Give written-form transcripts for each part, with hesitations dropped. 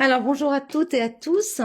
Alors, bonjour à toutes et à tous.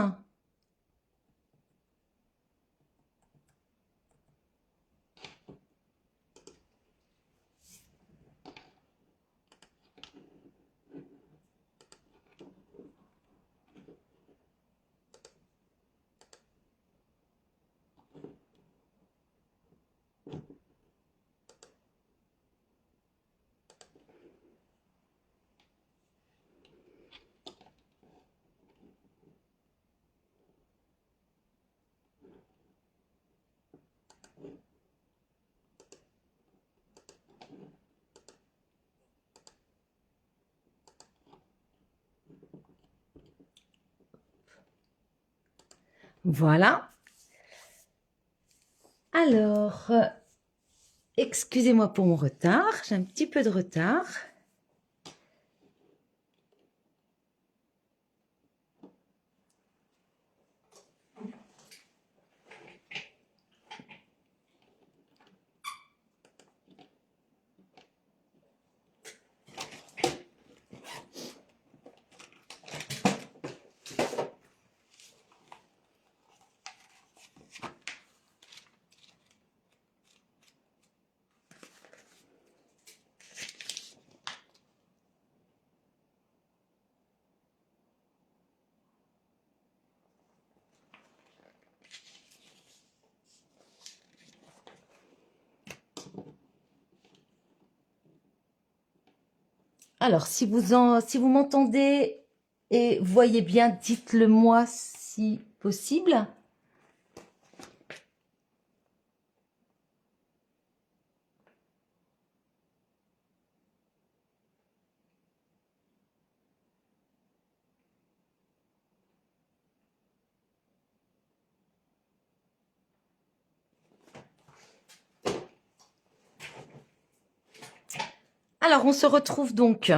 Voilà. Alors, excusez-moi pour mon retard. J'ai un petit peu de retard. Alors, si vous m'entendez et voyez bien, dites-le moi si possible. Alors, on se retrouve donc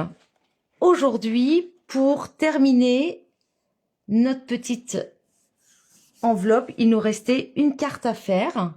aujourd'hui pour terminer notre petite enveloppe. Il nous restait une carte à faire.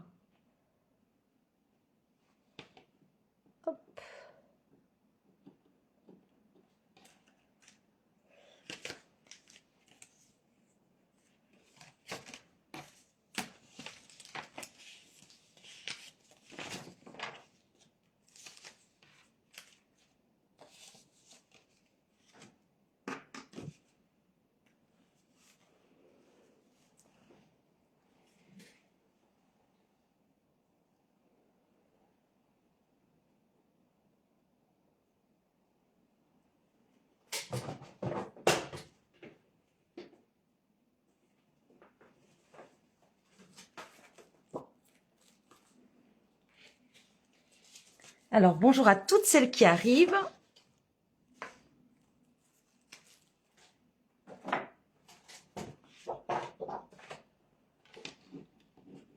Alors, bonjour à toutes celles qui arrivent.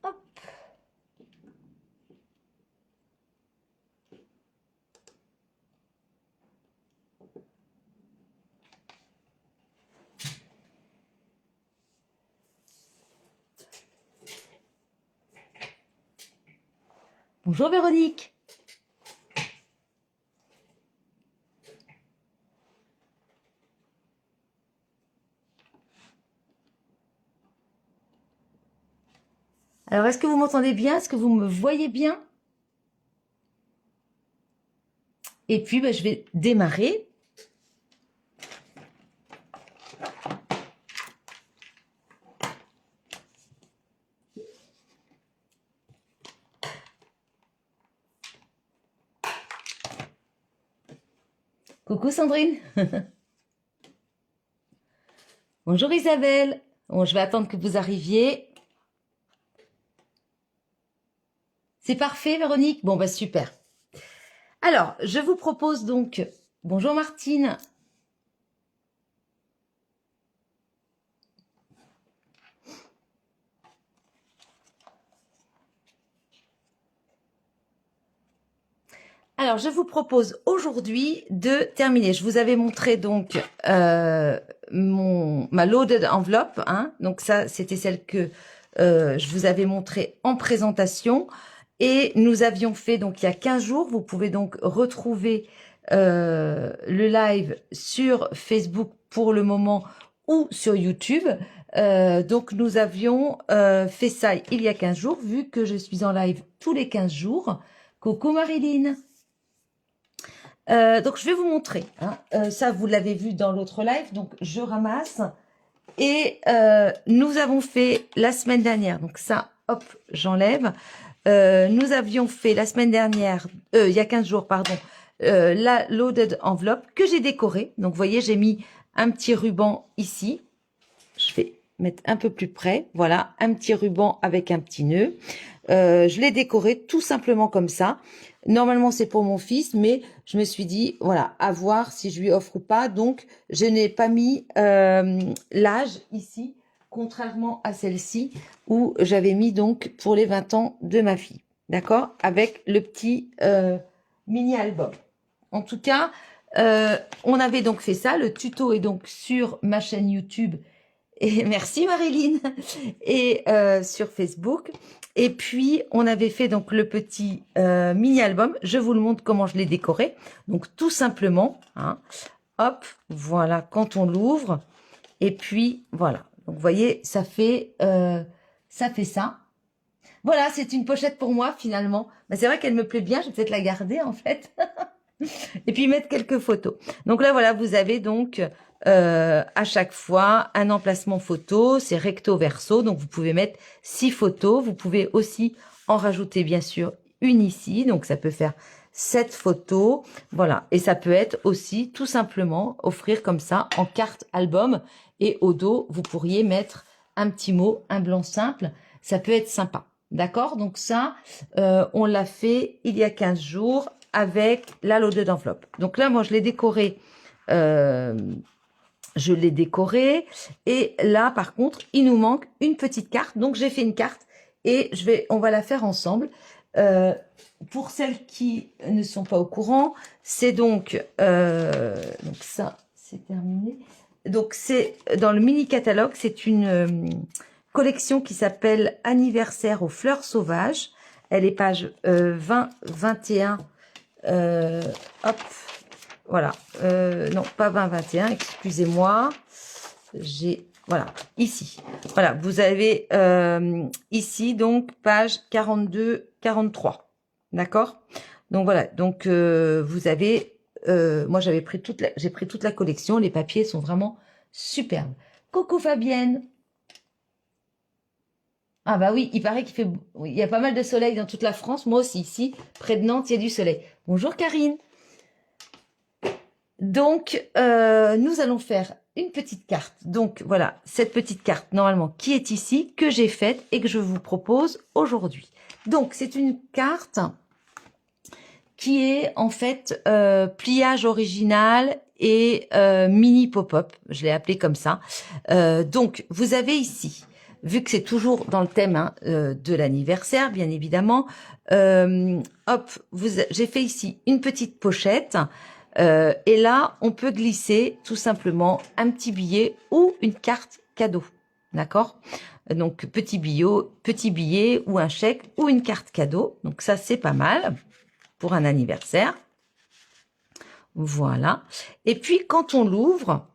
Hop. Bonjour Véronique. Alors, est-ce que vous m'entendez bien? Est-ce que vous me voyez bien? Et puis, je vais démarrer. Coucou Sandrine. Bonjour Isabelle. Bon, je vais attendre que vous arriviez. C'est parfait Véronique? Bon, super. Alors, je vous propose donc... Bonjour Martine. Alors, je vous propose aujourd'hui de terminer. Je vous avais montré donc ma loaded envelope. Hein. Donc ça, c'était celle que je vous avais montrée en présentation. Et nous avions fait donc il y a 15 jours. Vous pouvez donc retrouver le live sur Facebook pour le moment ou sur YouTube. Donc, nous avions fait ça il y a 15 jours, vu que je suis en live tous les 15 jours. Coucou Marilyn. Donc, je vais vous montrer. Hein. Ça, vous l'avez vu dans l'autre live. Donc, je ramasse. Et nous avons fait la semaine dernière. Donc, ça, hop, j'enlève. Nous avions fait la semaine dernière, il y a 15 jours, pardon, la loaded enveloppe que j'ai décorée. Donc, vous voyez, j'ai mis un petit ruban ici. Je vais mettre un peu plus près. Voilà, un petit ruban avec un petit nœud. Je l'ai décoré tout simplement comme ça. Normalement, c'est pour mon fils, mais je me suis dit, voilà, à voir si je lui offre ou pas. Donc, je n'ai pas mis l'âge ici, contrairement à celle-ci, où j'avais mis donc pour les 20 ans de ma fille. D'accord? Avec le petit mini-album. En tout cas, on avait donc fait ça. Le tuto est donc sur ma chaîne YouTube. Et merci Marilyn. Et sur Facebook. Et puis, on avait fait donc le petit mini-album. Je vous le montre comment je l'ai décoré. Donc, tout simplement, hein, hop, voilà, quand on l'ouvre. Et puis, voilà. Donc, vous voyez, ça fait ça. Voilà, c'est une pochette pour moi, finalement. Ben, c'est vrai qu'elle me plaît bien. Je vais peut-être la garder, en fait. Et puis, mettre quelques photos. Donc là, voilà, vous avez donc à chaque fois un emplacement photo, c'est recto verso, donc vous pouvez mettre 6 photos, vous pouvez aussi en rajouter bien sûr une ici, donc ça peut faire 7 photos, voilà, et ça peut être aussi tout simplement offrir comme ça en carte album, et au dos vous pourriez mettre un petit mot, un blanc simple, ça peut être sympa, d'accord? Donc ça, on l'a fait il y a 15 jours avec la loaded d'enveloppe. Donc là, moi je l'ai décoré et là par contre il nous manque une petite carte, donc j'ai fait une carte et on va la faire ensemble. Pour celles qui ne sont pas au courant, c'est donc ça c'est terminé, donc c'est dans le mini catalogue, c'est une collection qui s'appelle Anniversaire aux fleurs sauvages, elle est page 20-21, hop. Voilà, non, pas 20-21, excusez-moi. Voilà, ici. Voilà, vous avez ici, donc, page 42-43. D'accord? Donc, voilà, donc, vous avez, moi, j'ai pris toute la collection. Les papiers sont vraiment superbes. Coucou Fabienne. Ah bah oui, il paraît oui, il y a pas mal de soleil dans toute la France. Moi aussi, ici, près de Nantes, il y a du soleil. Bonjour Karine. Donc, nous allons faire une petite carte. Donc, voilà, cette petite carte, normalement, qui est ici, que j'ai faite et que je vous propose aujourd'hui. Donc, c'est une carte qui est, en fait, pliage original et mini pop-up. Je l'ai appelé comme ça. Donc, vous avez ici, vu que c'est toujours dans le thème hein, de l'anniversaire, bien évidemment, hop, j'ai fait ici une petite pochette. Et là, on peut glisser tout simplement un petit billet ou une carte cadeau. D'accord? Donc, petit billet ou un chèque ou une carte cadeau. Donc, ça, c'est pas mal pour un anniversaire. Voilà. Et puis, quand on l'ouvre,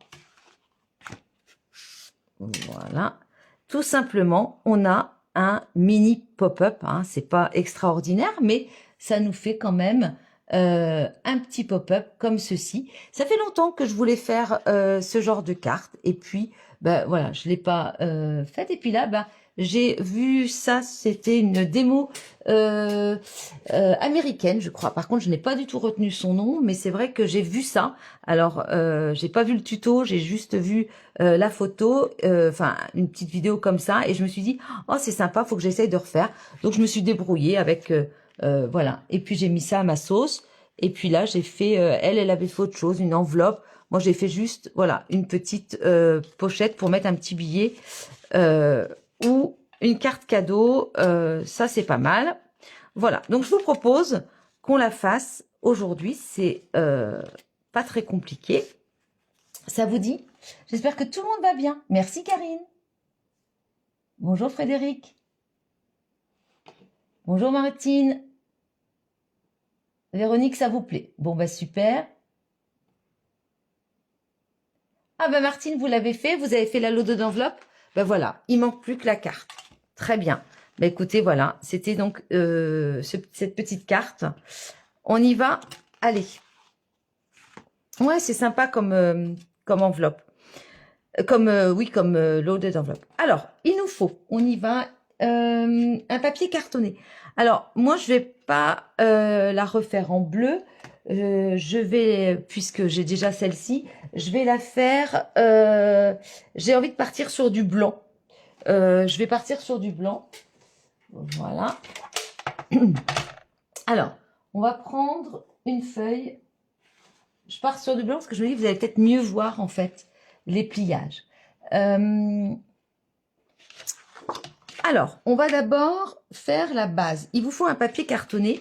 voilà, tout simplement, on a un mini pop-up. Hein. C'est pas extraordinaire, mais ça nous fait quand même un petit pop-up comme ceci. Ça fait longtemps que je voulais faire ce genre de carte. Et puis, ben voilà, je l'ai pas faite. Et puis là, ben, j'ai vu ça, c'était une démo américaine, je crois. Par contre, je n'ai pas du tout retenu son nom, mais c'est vrai que j'ai vu ça. Alors, j'ai pas vu le tuto, j'ai juste vu la photo, enfin une petite vidéo comme ça, et je me suis dit, oh c'est sympa, faut que j'essaye de refaire. Donc, je me suis débrouillée avec, voilà. Et puis, j'ai mis ça à ma sauce. Et puis là, j'ai fait, elle avait fait autre chose, une enveloppe. Moi, j'ai fait juste, voilà, une petite pochette pour mettre un petit billet ou une carte cadeau. Ça, c'est pas mal. Voilà, donc je vous propose qu'on la fasse aujourd'hui. C'est pas très compliqué. Ça vous dit? J'espère que tout le monde va bien. Merci Karine. Bonjour Frédéric. Bonjour Martine. Véronique, ça vous plaît? Bon, bah super. Ah ben Martine, vous l'avez fait, vous avez fait la load d'enveloppe. Ben voilà, il manque plus que la carte. Très bien. Ben écoutez, voilà, c'était donc cette petite carte. On y va. Allez. Ouais, c'est sympa comme, comme enveloppe. Oui, comme loaded enveloppe. Alors, il nous faut, on y va, un papier cartonné. Alors, moi, je vais pas la refaire en bleu. Je vais, puisque j'ai déjà celle-ci, je vais la faire, j'ai envie de partir sur du blanc. Je vais partir sur du blanc. Voilà. Alors, on va prendre une feuille. Je pars sur du blanc parce que je me dis, vous allez peut-être mieux voir, en fait, les pliages. Alors, on va d'abord faire la base. Il vous faut un papier cartonné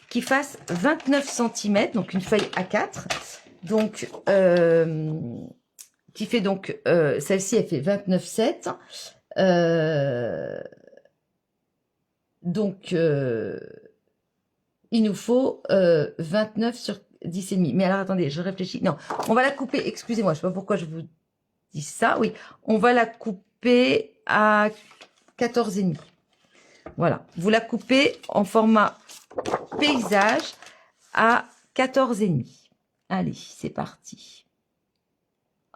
qui fasse 29 cm, donc une feuille A4. Donc, qui fait donc, celle-ci, elle fait 29,7. Donc, il nous faut 29 sur 10,5. Mais alors, attendez, je réfléchis. Non, on va la couper, excusez-moi, je ne sais pas pourquoi je vous dis ça. Oui, on va la couper à 14,5. Voilà, vous la coupez en format paysage à 14,5. Allez, c'est parti.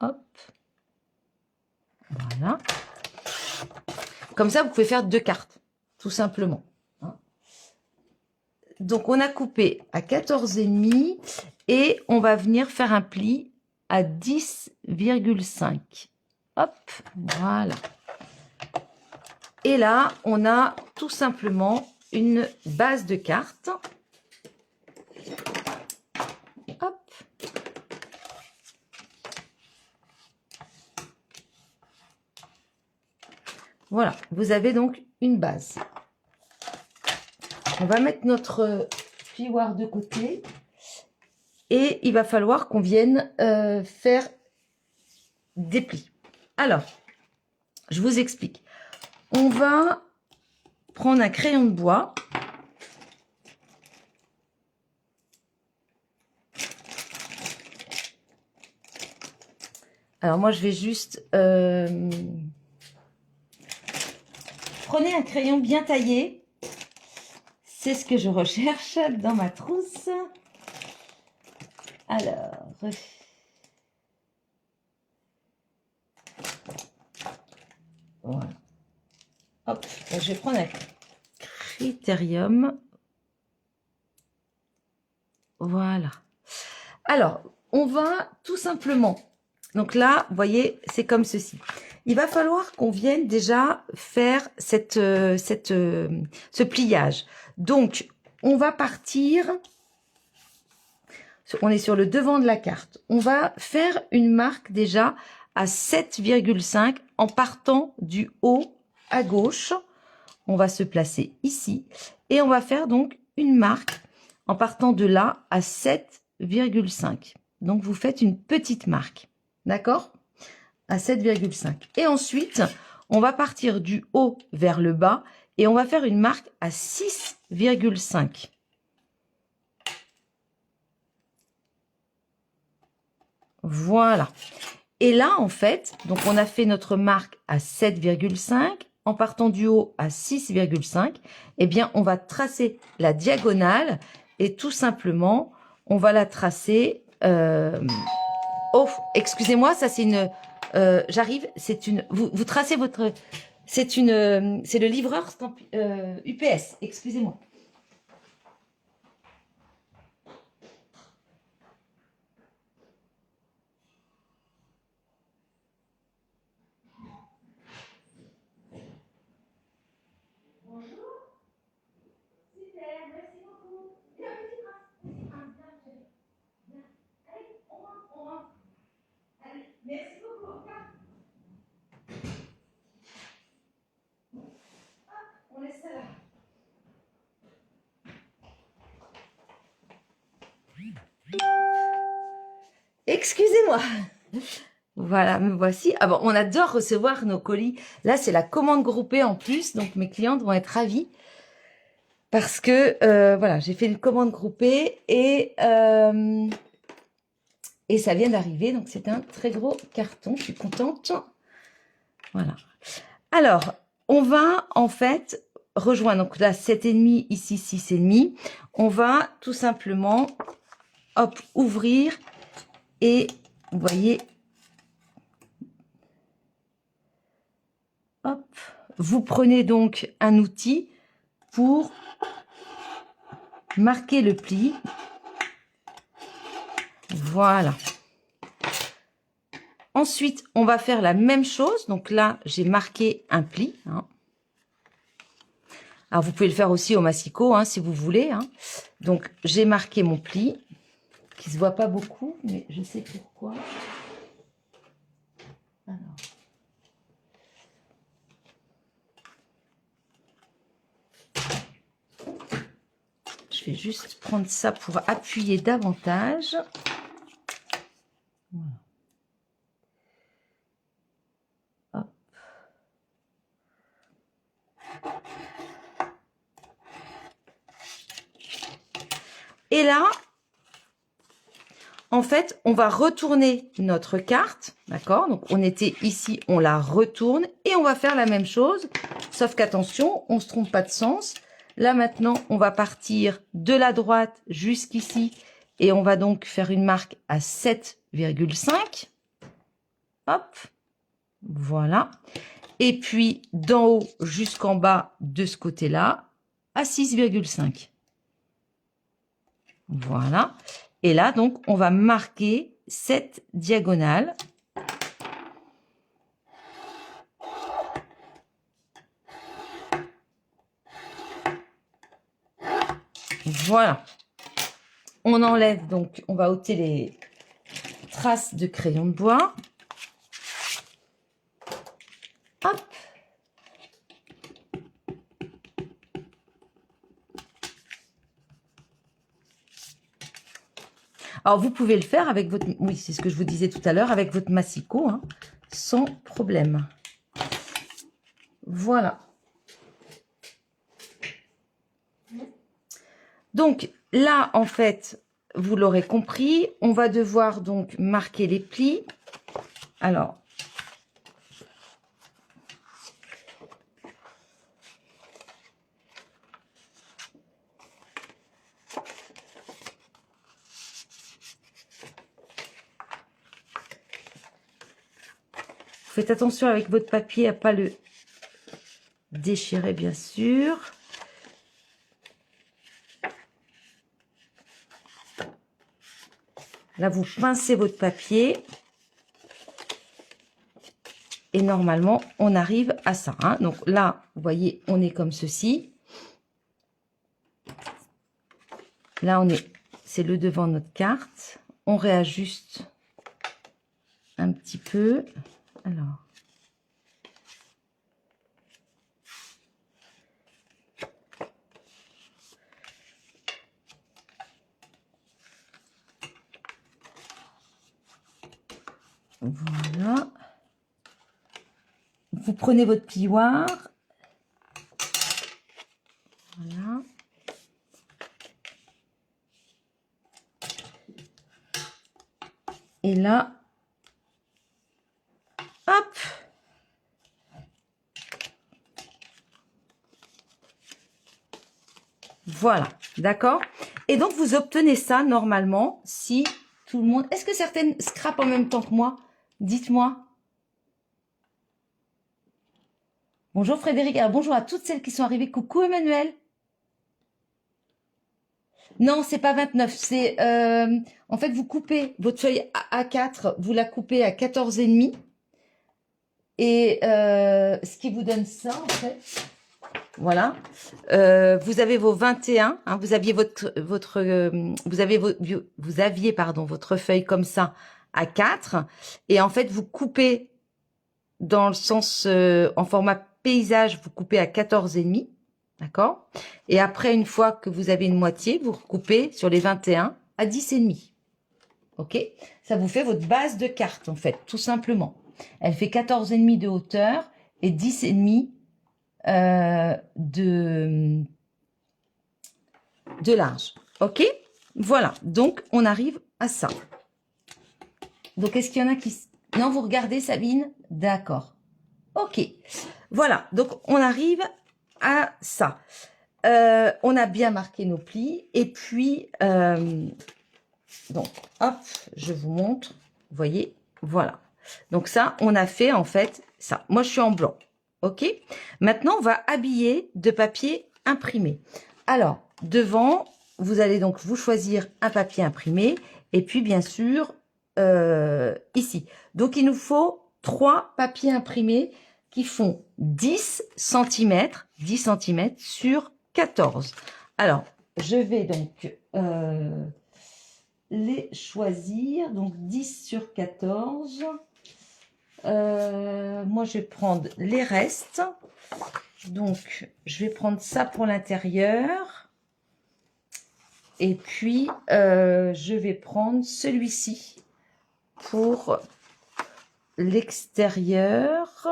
Hop. Voilà. Comme ça, vous pouvez faire 2 cartes, tout simplement. Donc, on a coupé à 14,5 et on va venir faire un pli à 10,5. Hop, voilà. Et là, on a tout simplement une base de carte. Hop. Voilà, vous avez donc une base. On va mettre notre plioir de côté. Et il va falloir qu'on vienne faire des plis. Alors, je vous explique. On va prendre un crayon de bois. Alors moi, je vais juste... Prenez un crayon bien taillé. C'est ce que je recherche dans ma trousse. Alors... Voilà. Hop, je vais prendre un critérium. Voilà. Alors, on va tout simplement... Donc là, vous voyez, c'est comme ceci. Il va falloir qu'on vienne déjà faire ce pliage. Donc, on va partir... On est sur le devant de la carte. On va faire une marque déjà à 7,5 en partant du haut à gauche. On va se placer ici. Et on va faire donc une marque en partant de là à 7,5. Donc, vous faites une petite marque. D'accord? À 7,5. Et ensuite, on va partir du haut vers le bas et on va faire une marque à 6,5. Voilà. Et là, en fait, donc on a fait notre marque à 7,5. En partant du haut à 6,5, eh bien, on va tracer la diagonale et tout simplement, on va la tracer... Oh, excusez-moi, ça c'est une... J'arrive, c'est une... Vous tracez votre... C'est une... C'est le livreur UPS, excusez-moi. Merci beaucoup. On laisse ça là. Excusez-moi. Voilà, me voici. Ah bon, on adore recevoir nos colis. Là, c'est la commande groupée en plus, donc mes clientes vont être ravies. Parce que, voilà, j'ai fait une commande groupée et Et ça vient d'arriver, donc c'est un très gros carton. Je suis contente. Voilà. Alors, on va en fait rejoindre, donc là 7,5, ici 6,5. On va tout simplement, hop, ouvrir et vous voyez, hop, vous prenez donc un outil pour marquer le pli. Voilà. Ensuite, on va faire la même chose. Donc là, j'ai marqué un pli. Hein. Alors, vous pouvez le faire aussi au massicot, hein, si vous voulez. Hein. Donc, j'ai marqué mon pli, qui se voit pas beaucoup, mais je sais pourquoi. Alors. Je vais juste prendre ça pour appuyer davantage. Voilà. Hop. Et là, en fait, on va retourner notre carte, d'accord? Donc, on était ici, on la retourne et on va faire la même chose, sauf qu'attention, on ne se trompe pas de sens. Là, maintenant, on va partir de la droite jusqu'ici et on va donc faire une marque à 7,5. Hop, voilà. Et puis, d'en haut jusqu'en bas de ce côté-là, à 6,5. Voilà. Et là, donc, on va marquer cette diagonale. Voilà. On enlève, donc, on va ôter les traces de crayon de bois. Hop. Alors, vous pouvez le faire avec votre... Oui, c'est ce que je vous disais tout à l'heure, avec votre massicot, hein, sans problème. Voilà. Donc, là, en fait, vous l'aurez compris, on va devoir donc marquer les plis. Alors, faites attention avec votre papier à ne pas le déchirer, bien sûr. Là, vous pincez votre papier. Et normalement, on arrive à ça. Hein. Donc là, vous voyez, on est comme ceci. Là, on est, c'est le devant de notre carte. On réajuste un petit peu. Alors. Voilà. Vous prenez votre plioir. Voilà. Et là, hop. Voilà, d'accord? Et donc, vous obtenez ça normalement si tout le monde... Est-ce que certaines scrapent en même temps que moi? Dites-moi. Bonjour Frédéric. Alors, bonjour à toutes celles qui sont arrivées. Coucou Emmanuel. Non, c'est pas 29. C'est en fait, vous coupez votre feuille A4, vous la coupez à 14,5. Et ce qui vous donne ça, en fait, voilà. Vous avez vos 21. Hein, vous aviez vous aviez pardon votre feuille comme ça à 4. Et en fait, vous coupez dans le sens en format paysage, vous coupez à 14,5. D'accord? Et après, une fois que vous avez une moitié, vous recoupez sur les 21 à 10,5. Ok? Ça vous fait votre base de carte, en fait, tout simplement. Elle fait 14,5 de hauteur et 10,5 de large. Ok? Voilà. Donc, on arrive à ça. Donc, est-ce qu'il y en a qui... Non, vous regardez, Sabine? D'accord. Ok. Voilà. Donc, on arrive à ça. On a bien marqué nos plis. Et puis, donc, hop, je vous montre. Vous voyez? Voilà. Donc, ça, on a fait, en fait, ça. Moi, je suis en blanc. Ok? Maintenant, on va habiller de papier imprimé. Alors, devant, vous allez donc vous choisir un papier imprimé. Et puis, bien sûr, ici. Donc, il nous faut 3 papiers imprimés qui font 10 cm sur 14. Alors, je vais donc les choisir. Donc, 10 sur 14. Moi, je vais prendre les restes. Donc, je vais prendre ça pour l'intérieur. Et puis, je vais prendre celui-ci pour l'extérieur.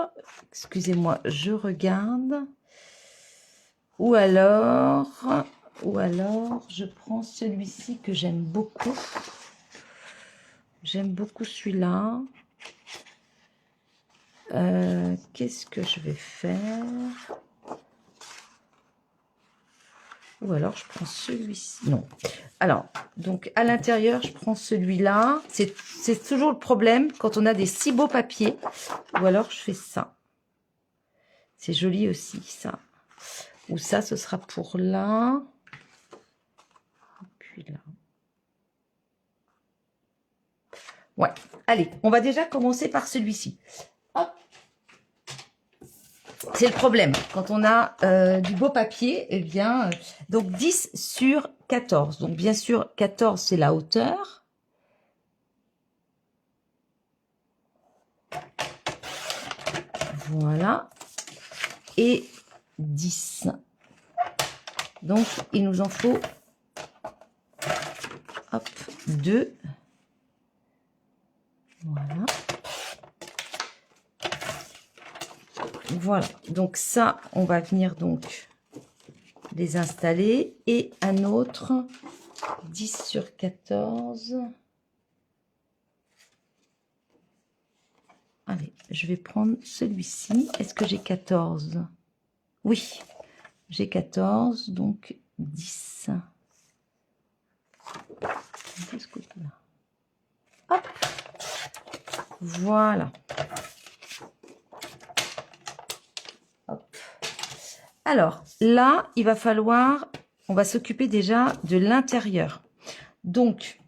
Excusez-moi, je regarde. Ou alors, je prends celui-ci que j'aime beaucoup. J'aime beaucoup celui-là. Qu'est-ce que je vais faire? Ou alors je prends celui-ci. Non. Alors, donc à l'intérieur, je prends celui-là. C'est toujours le problème quand on a des si beaux papiers. Ou alors je fais ça. C'est joli aussi, ça. Ou ça, ce sera pour là. Et puis là. Ouais. Allez, on va déjà commencer par celui-ci. Hop. C'est le problème. Quand on a du beau papier, eh bien, donc 10 sur 14. Donc, bien sûr, 14, c'est la hauteur. Voilà. Et 10. Donc, il nous en faut, hop, 2. Voilà. Voilà. Donc, ça, on va venir donc les installer. Et un autre, 10 sur 14. Allez, je vais prendre celui-ci. Est-ce que j'ai 14? Oui, j'ai 14, donc 10. De ce côté-là. Hop. Voilà. Hop. Alors, là, il va falloir... On va s'occuper déjà de l'intérieur. Donc,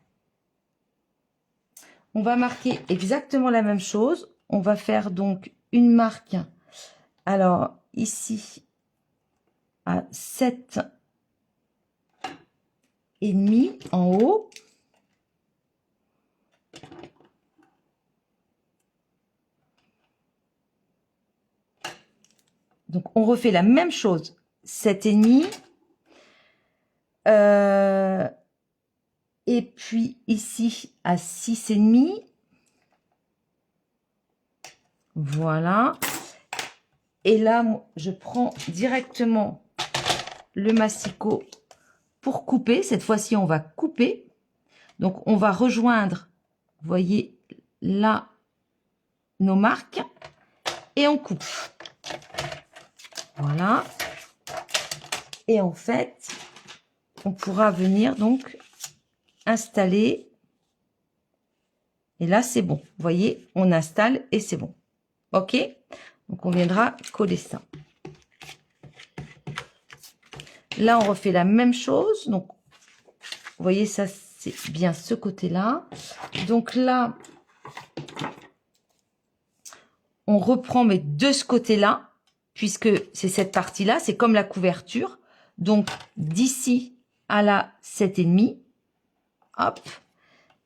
on va marquer exactement la même chose. On va faire donc une marque. Alors, ici, à 7 et demi en haut. Donc, on refait la même chose. 7 et demi. Et puis, ici, à 6 et demi. Voilà. Et là, je prends directement le massicot pour couper. Cette fois-ci, on va couper. Donc, on va rejoindre, vous voyez, là, nos marques. Et on coupe. Voilà. Et en fait, on pourra venir donc installer. Et là, c'est bon. Vous voyez, on installe et c'est bon. OK? Donc, on viendra coller ça. Là, on refait la même chose. Donc, vous voyez, ça, c'est bien ce côté-là. Donc là, on reprend, mais de ce côté-là, puisque c'est cette partie-là, c'est comme la couverture. Donc, d'ici à la 7,5, hop,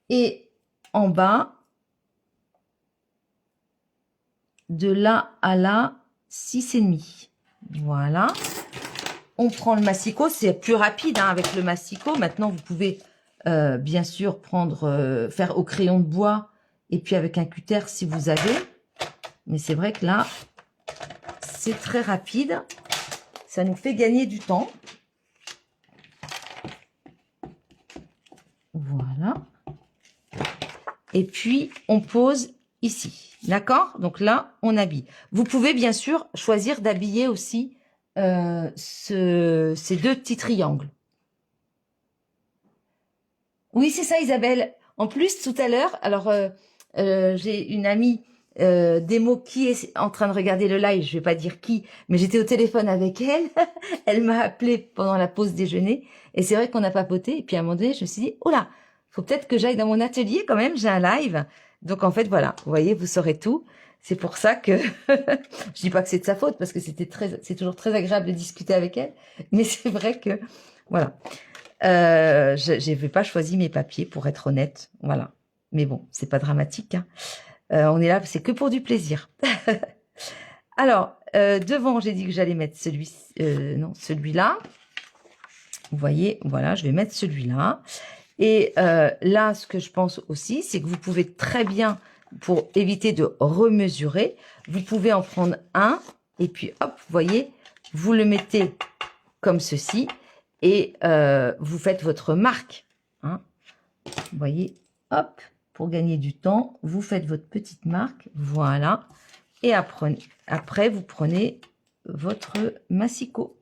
et en bas, de là à la 6,5. Voilà. On prend le massicot, c'est plus rapide hein, avec le massicot. Maintenant, vous pouvez bien sûr prendre, faire au crayon de bois et puis avec un cutter si vous avez. Mais c'est vrai que là, c'est très rapide. Ça nous fait gagner du temps. Voilà. et puis on pose ici. D'accord? Donc là, on habille. Vous pouvez bien sûr choisir d'habiller aussi ces deux petits triangles. Oui, c'est ça, Isabelle. En plus, tout à l'heure, alors j'ai une amie démo qui est en train de regarder le live, je vais pas dire qui, mais j'étais au téléphone avec elle. Elle m'a appelé pendant la pause déjeuner et c'est vrai qu'on a papoté. Et puis à un moment donné, je me suis dit, oh là, faut peut-être que j'aille dans mon atelier quand même, j'ai un live. Donc en fait, voilà, vous voyez, vous saurez tout. C'est pour ça que je dis pas que c'est de sa faute parce que c'est toujours très agréable de discuter avec elle, mais c'est vrai que voilà. Je n'avais pas choisi mes papiers pour être honnête, voilà. Mais bon, c'est pas dramatique, hein. On est là, c'est que pour du plaisir. Alors, devant, j'ai dit que j'allais mettre celui-là. Vous voyez, voilà, je vais mettre celui-là. Et là, ce que je pense aussi, c'est que vous pouvez très bien, pour éviter de remesurer, vous pouvez en prendre un, et puis hop, vous voyez, vous le mettez comme ceci, et vous faites votre marque. Hein. Vous voyez, hop, pour gagner du temps, vous faites votre petite marque, voilà, et après vous prenez votre massicot.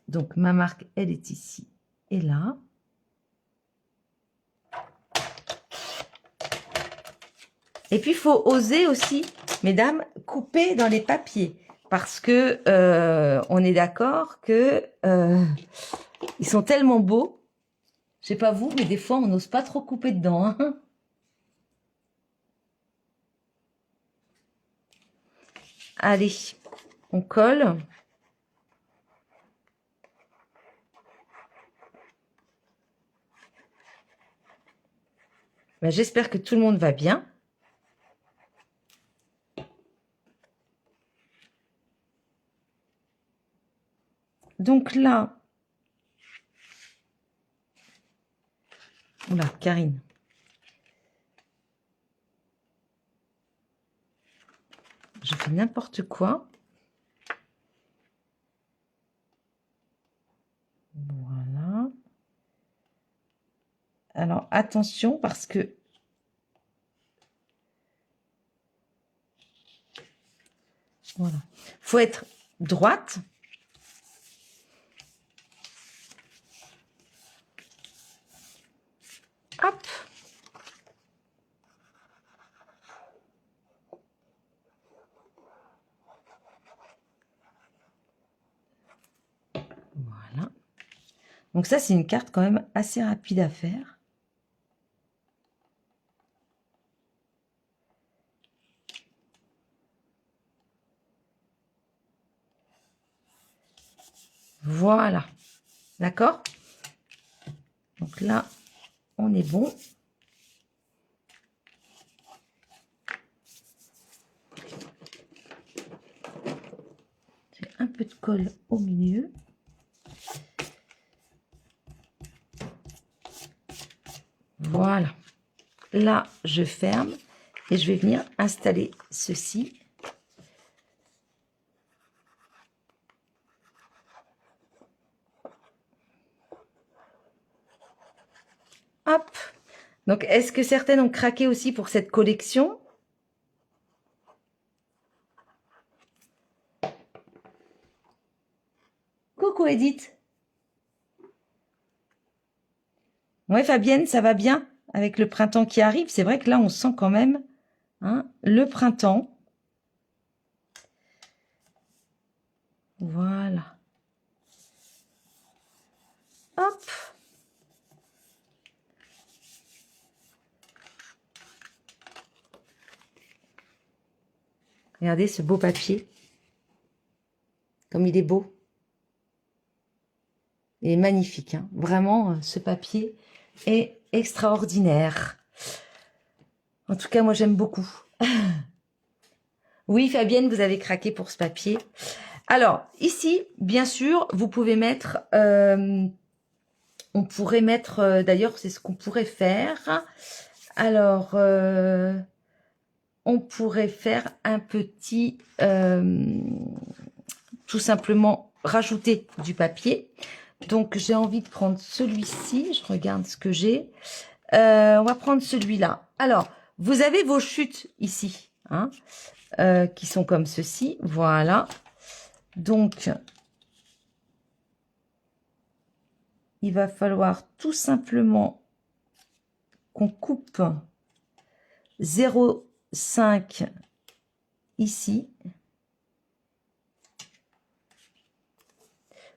Donc, ma marque, elle est ici et là. Et puis, il faut oser aussi, mesdames, couper dans les papiers. Parce que on est d'accord que ils sont tellement beaux. Je sais pas vous, mais des fois, on n'ose pas trop couper dedans. Hein. Allez, on colle. Ben, j'espère que tout le monde va bien. Donc là, oula, Karine. Je fais n'importe quoi. Voilà. Alors, attention parce que voilà. Faut être droite. Hop. Voilà. Donc ça, c'est une carte quand même assez rapide à faire. Voilà. D'accord? Donc là, on est bon. J'ai un peu de colle au milieu. Voilà. Là, je ferme et je vais venir installer ceci. Hop. Donc, est-ce que certaines ont craqué aussi pour cette collection? Coucou Edith. Ouais, Fabienne, ça va bien avec le printemps qui arrive. C'est vrai que là, on sent quand même le printemps. Voilà. Hop. Regardez ce beau papier. Comme il est beau. Il est magnifique. Hein. Vraiment, ce papier est extraordinaire. En tout cas, moi, j'aime beaucoup. Oui, Fabienne, vous avez craqué pour ce papier. Alors, ici, bien sûr, vous pouvez mettre... on pourrait mettre... D'ailleurs, c'est ce qu'on pourrait faire. Alors, on pourrait faire un petit... tout simplement, rajouter du papier. Donc, j'ai envie de prendre celui-ci. Je regarde ce que j'ai. On va prendre celui-là. Alors, vous avez vos chutes ici, hein, qui sont comme ceci. Voilà. Donc, il va falloir tout simplement qu'on coupe 0,5 ici.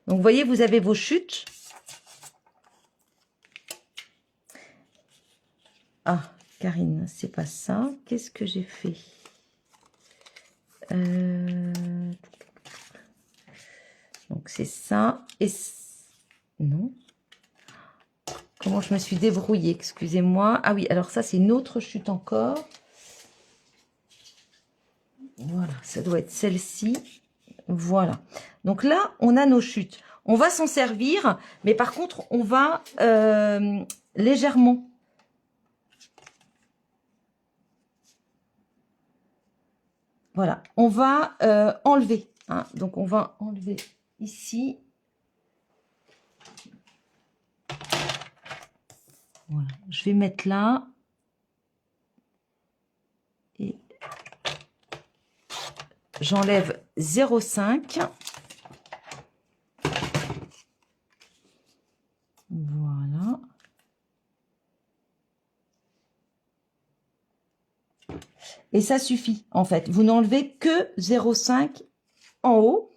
Donc, vous voyez, vous avez vos chutes. Ah, Karine, c'est pas ça. Qu'est-ce que j'ai fait? Donc, c'est ça. Et non. Comment je me suis débrouillée? Excusez-moi. Ah oui, alors ça, c'est une autre chute encore. Voilà, ça doit être celle-ci. Voilà. Donc là, on a nos chutes. On va s'en servir, mais par contre, on va légèrement. Voilà, on va enlever. Hein. Donc, on va enlever ici. Voilà, je vais mettre là. Et j'enlève 0,5. Voilà. Et ça suffit, en fait. Vous n'enlevez que 0,5 en haut.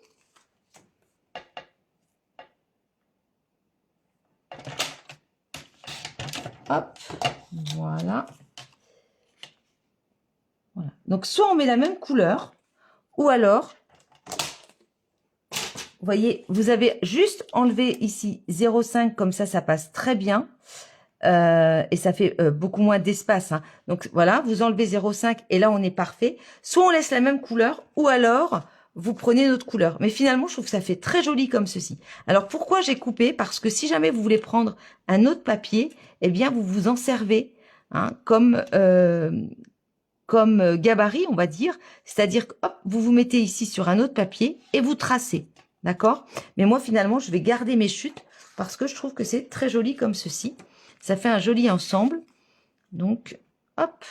Hop, voilà. Voilà. Donc, soit on met la même couleur, ou alors, vous voyez, vous avez juste enlevé ici 0,5, comme ça passe très bien. Et ça fait beaucoup moins d'espace. Hein. Donc, voilà, vous enlevez 0,5 et là, on est parfait. Soit on laisse la même couleur, ou alors, vous prenez notre couleur. Mais finalement, je trouve que ça fait très joli comme ceci. Alors, pourquoi j'ai coupé? Parce que si jamais vous voulez prendre un autre papier, eh bien, vous vous en servez hein, comme gabarit, on va dire. C'est-à-dire que, hop, vous vous mettez ici sur un autre papier et vous tracez. D'accord? Mais moi, finalement, je vais garder mes chutes parce que je trouve que c'est très joli comme ceci. Ça fait un joli ensemble. Donc, hop.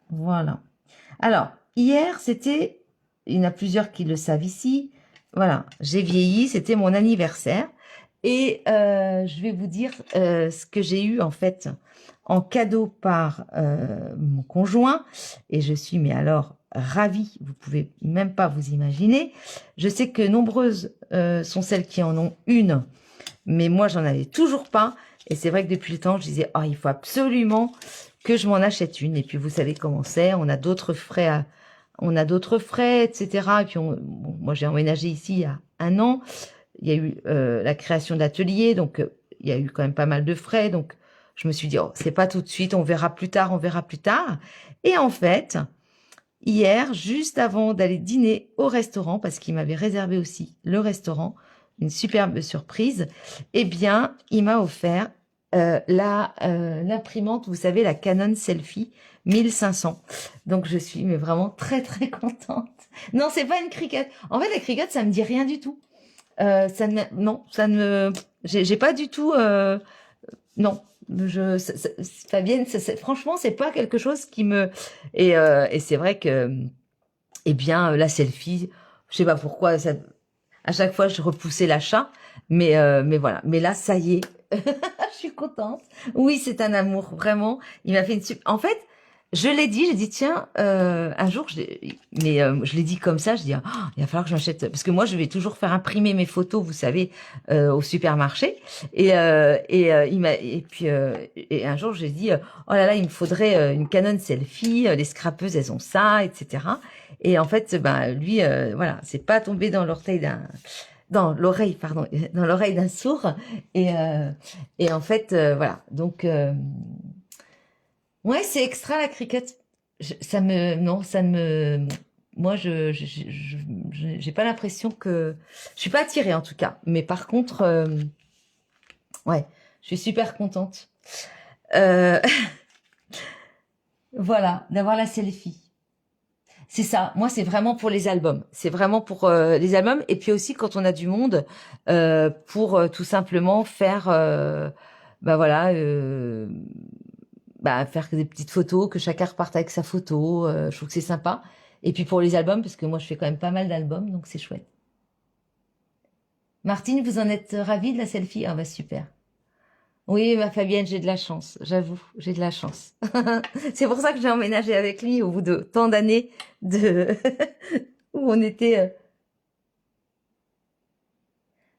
Voilà. Alors, hier, c'était... Il y en a plusieurs qui le savent ici. Voilà, j'ai vieilli, c'était mon anniversaire. Et je vais vous dire ce que j'ai eu, en fait, en cadeau par mon conjoint. Et je suis, mais alors, ravie. Vous pouvez même pas vous imaginer. Je sais que nombreuses sont celles qui en ont une. Mais moi, j'en avais toujours pas. Et c'est vrai que depuis le temps, je disais, oh, il faut absolument que je m'en achète une. Et puis, vous savez comment c'est. On a d'autres frais, etc. Et puis, bon, moi, j'ai emménagé ici il y a 1 an. Il y a eu la création d'ateliers. Donc, il y a eu quand même pas mal de frais. Donc, je me suis dit, oh, c'est pas tout de suite. On verra plus tard, on verra plus tard. Et en fait, hier, juste avant d'aller dîner au restaurant, parce qu'il m'avait réservé aussi le restaurant, une superbe surprise, eh bien, il m'a offert l'imprimante, vous savez, la Canon Selfie 1500. Donc, je suis mais vraiment très, très contente. Non, c'est pas une Cricut. En fait, la Cricut, ça me dit rien du tout. Non, ça ne me... J'ai pas du tout... non, Fabienne, franchement, c'est pas quelque chose qui me... Et c'est vrai que, eh bien, la selfie, je sais pas pourquoi, à chaque fois, je repoussais l'achat, mais voilà. Mais là, ça y est, je suis contente. Oui, c'est un amour, vraiment. Il m'a fait une super... En fait, je l'ai dit, j'ai dit, tiens, un jour, je l'ai dit comme ça, je dis, oh, il va falloir que je m'achète, parce que moi, je vais toujours faire imprimer mes photos, vous savez, au supermarché. Et un jour, j'ai dit, oh là là, il me faudrait une Canon Selfie, les scrapeuses, elles ont ça, etc. Et en fait, ben, lui, voilà, c'est pas tombé dans l'oreille dans l'oreille d'un sourd. Et en fait, voilà. Donc, ouais, c'est extra la Cricut. Non, ça ne me, moi, j'ai pas l'impression que, je suis pas attirée en tout cas. Mais par contre, ouais, je suis super contente. Voilà, d'avoir la selfie. C'est ça. Moi, c'est vraiment pour les albums. C'est vraiment pour les albums. Et puis aussi, quand on a du monde, pour tout simplement faire, bah voilà, bah, faire des petites photos, que chacun reparte avec sa photo. Je trouve que c'est sympa. Et puis pour les albums, parce que moi, je fais quand même pas mal d'albums, donc c'est chouette. Martine, vous en êtes ravie de la selfie? Ah bah super. Oui, ma Fabienne, j'ai de la chance, j'avoue, j'ai de la chance. C'est pour ça que j'ai emménagé avec lui au bout de tant d'années de où on était.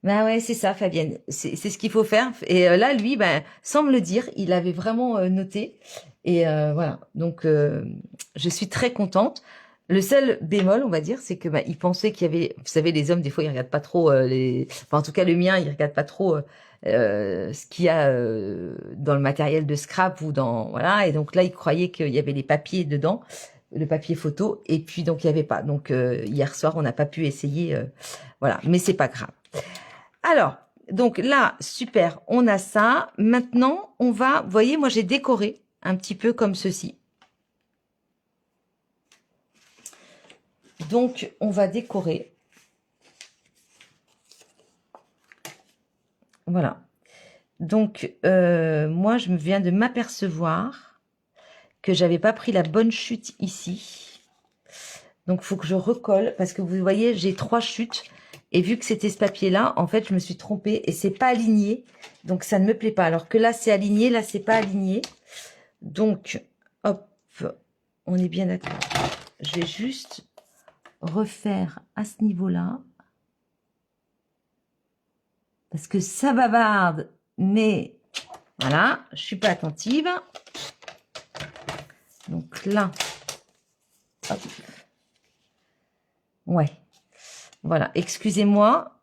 Ben ouais, c'est ça, Fabienne. C'est ce qu'il faut faire. Et là, lui, ben, sans me le dire, il avait vraiment noté. Et voilà. Donc, je suis très contente. Le seul bémol, on va dire, c'est que ben, il pensait qu'il y avait. Vous savez, les hommes, des fois, ils regardent pas trop les. Enfin, en tout cas, le mien, il regarde pas trop ce qu'il y a dans le matériel de scrap ou dans voilà. Et donc là, il croyait qu'il y avait les papiers dedans, le papier photo. Et puis donc, il y avait pas. Donc hier soir, on n'a pas pu essayer. Voilà, mais c'est pas grave. Alors, donc là, super, on a ça. Maintenant, on va, vous voyez, moi j'ai décoré un petit peu comme ceci. Donc, on va décorer. Voilà. Donc, moi, je me viens de m'apercevoir que j'avais pas pris la bonne chute ici. Donc, il faut que je recolle parce que vous voyez, j'ai 3 chutes. Et vu que c'était ce papier-là, en fait, je me suis trompée et c'est pas aligné. Donc, ça ne me plaît pas. Alors que là, c'est aligné. Là, c'est pas aligné. Donc, hop, on est bien d'accord. Je vais juste refaire à ce niveau-là. Parce que ça bavarde, mais voilà, je suis pas attentive. Donc là, hop. Ouais, voilà, excusez-moi.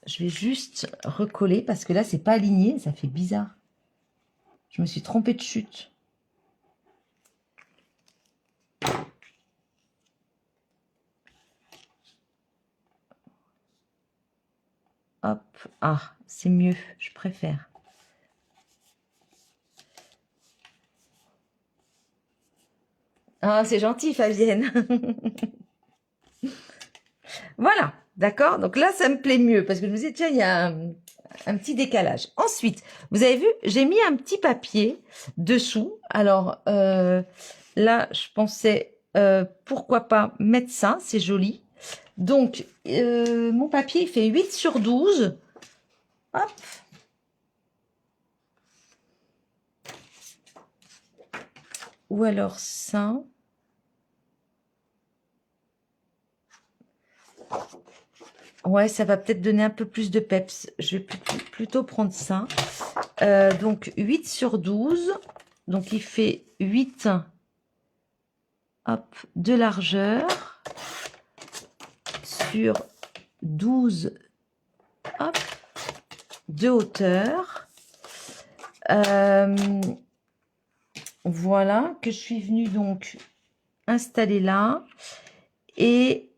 Je vais juste recoller parce que là, c'est pas aligné, ça fait bizarre. Je me suis trompée de chute. Hop, ah, c'est mieux, je préfère. Ah, c'est gentil, Fabienne. Voilà, d'accord. Donc là, ça me plaît mieux parce que je me disais, tiens, il y a un petit décalage. Ensuite, vous avez vu, j'ai mis un petit papier dessous. Alors là, je pensais, pourquoi pas mettre ça, c'est joli. Donc, mon papier, il fait 8/12. Hop. Ou alors ça. Ouais, ça va peut-être donner un peu plus de peps. Je vais plutôt prendre ça. Donc, 8/12. Donc, il fait 8 hop, de largeur sur 12 hop, de hauteur. Voilà, que je suis venue donc installer là. Et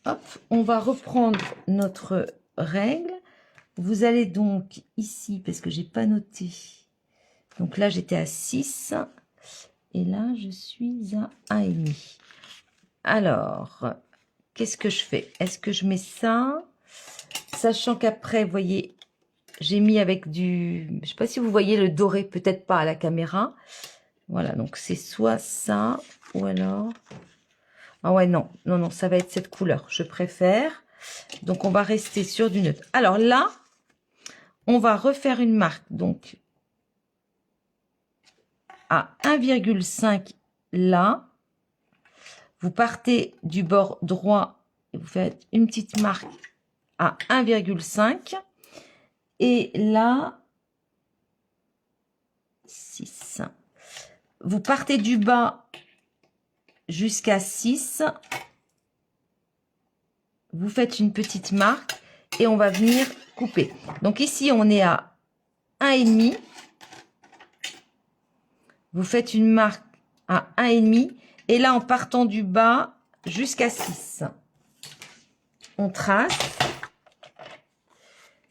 hop, on va reprendre notre règle. Vous allez donc ici, parce que j'ai pas noté. Donc là, j'étais à 6. Et là, je suis à 1,5. Alors, qu'est-ce que je fais? Est-ce que je mets ça? Sachant qu'après, vous voyez, j'ai mis avec du... Je ne sais pas si vous voyez le doré, peut-être pas à la caméra. Voilà, donc c'est soit ça, ou alors... Ah ouais, non, non, non, ça va être cette couleur. Je préfère. Donc, on va rester sur du neutre. Alors là, on va refaire une marque. Donc, à 1,5 là. Vous partez du bord droit et vous faites une petite marque à 1,5. Et là, 6. Vous partez du bas jusqu'à 6. Vous faites une petite marque et on va venir couper. Donc ici, on est à 1,5. Vous faites une marque à 1,5. Et là, en partant du bas jusqu'à 6. On trace.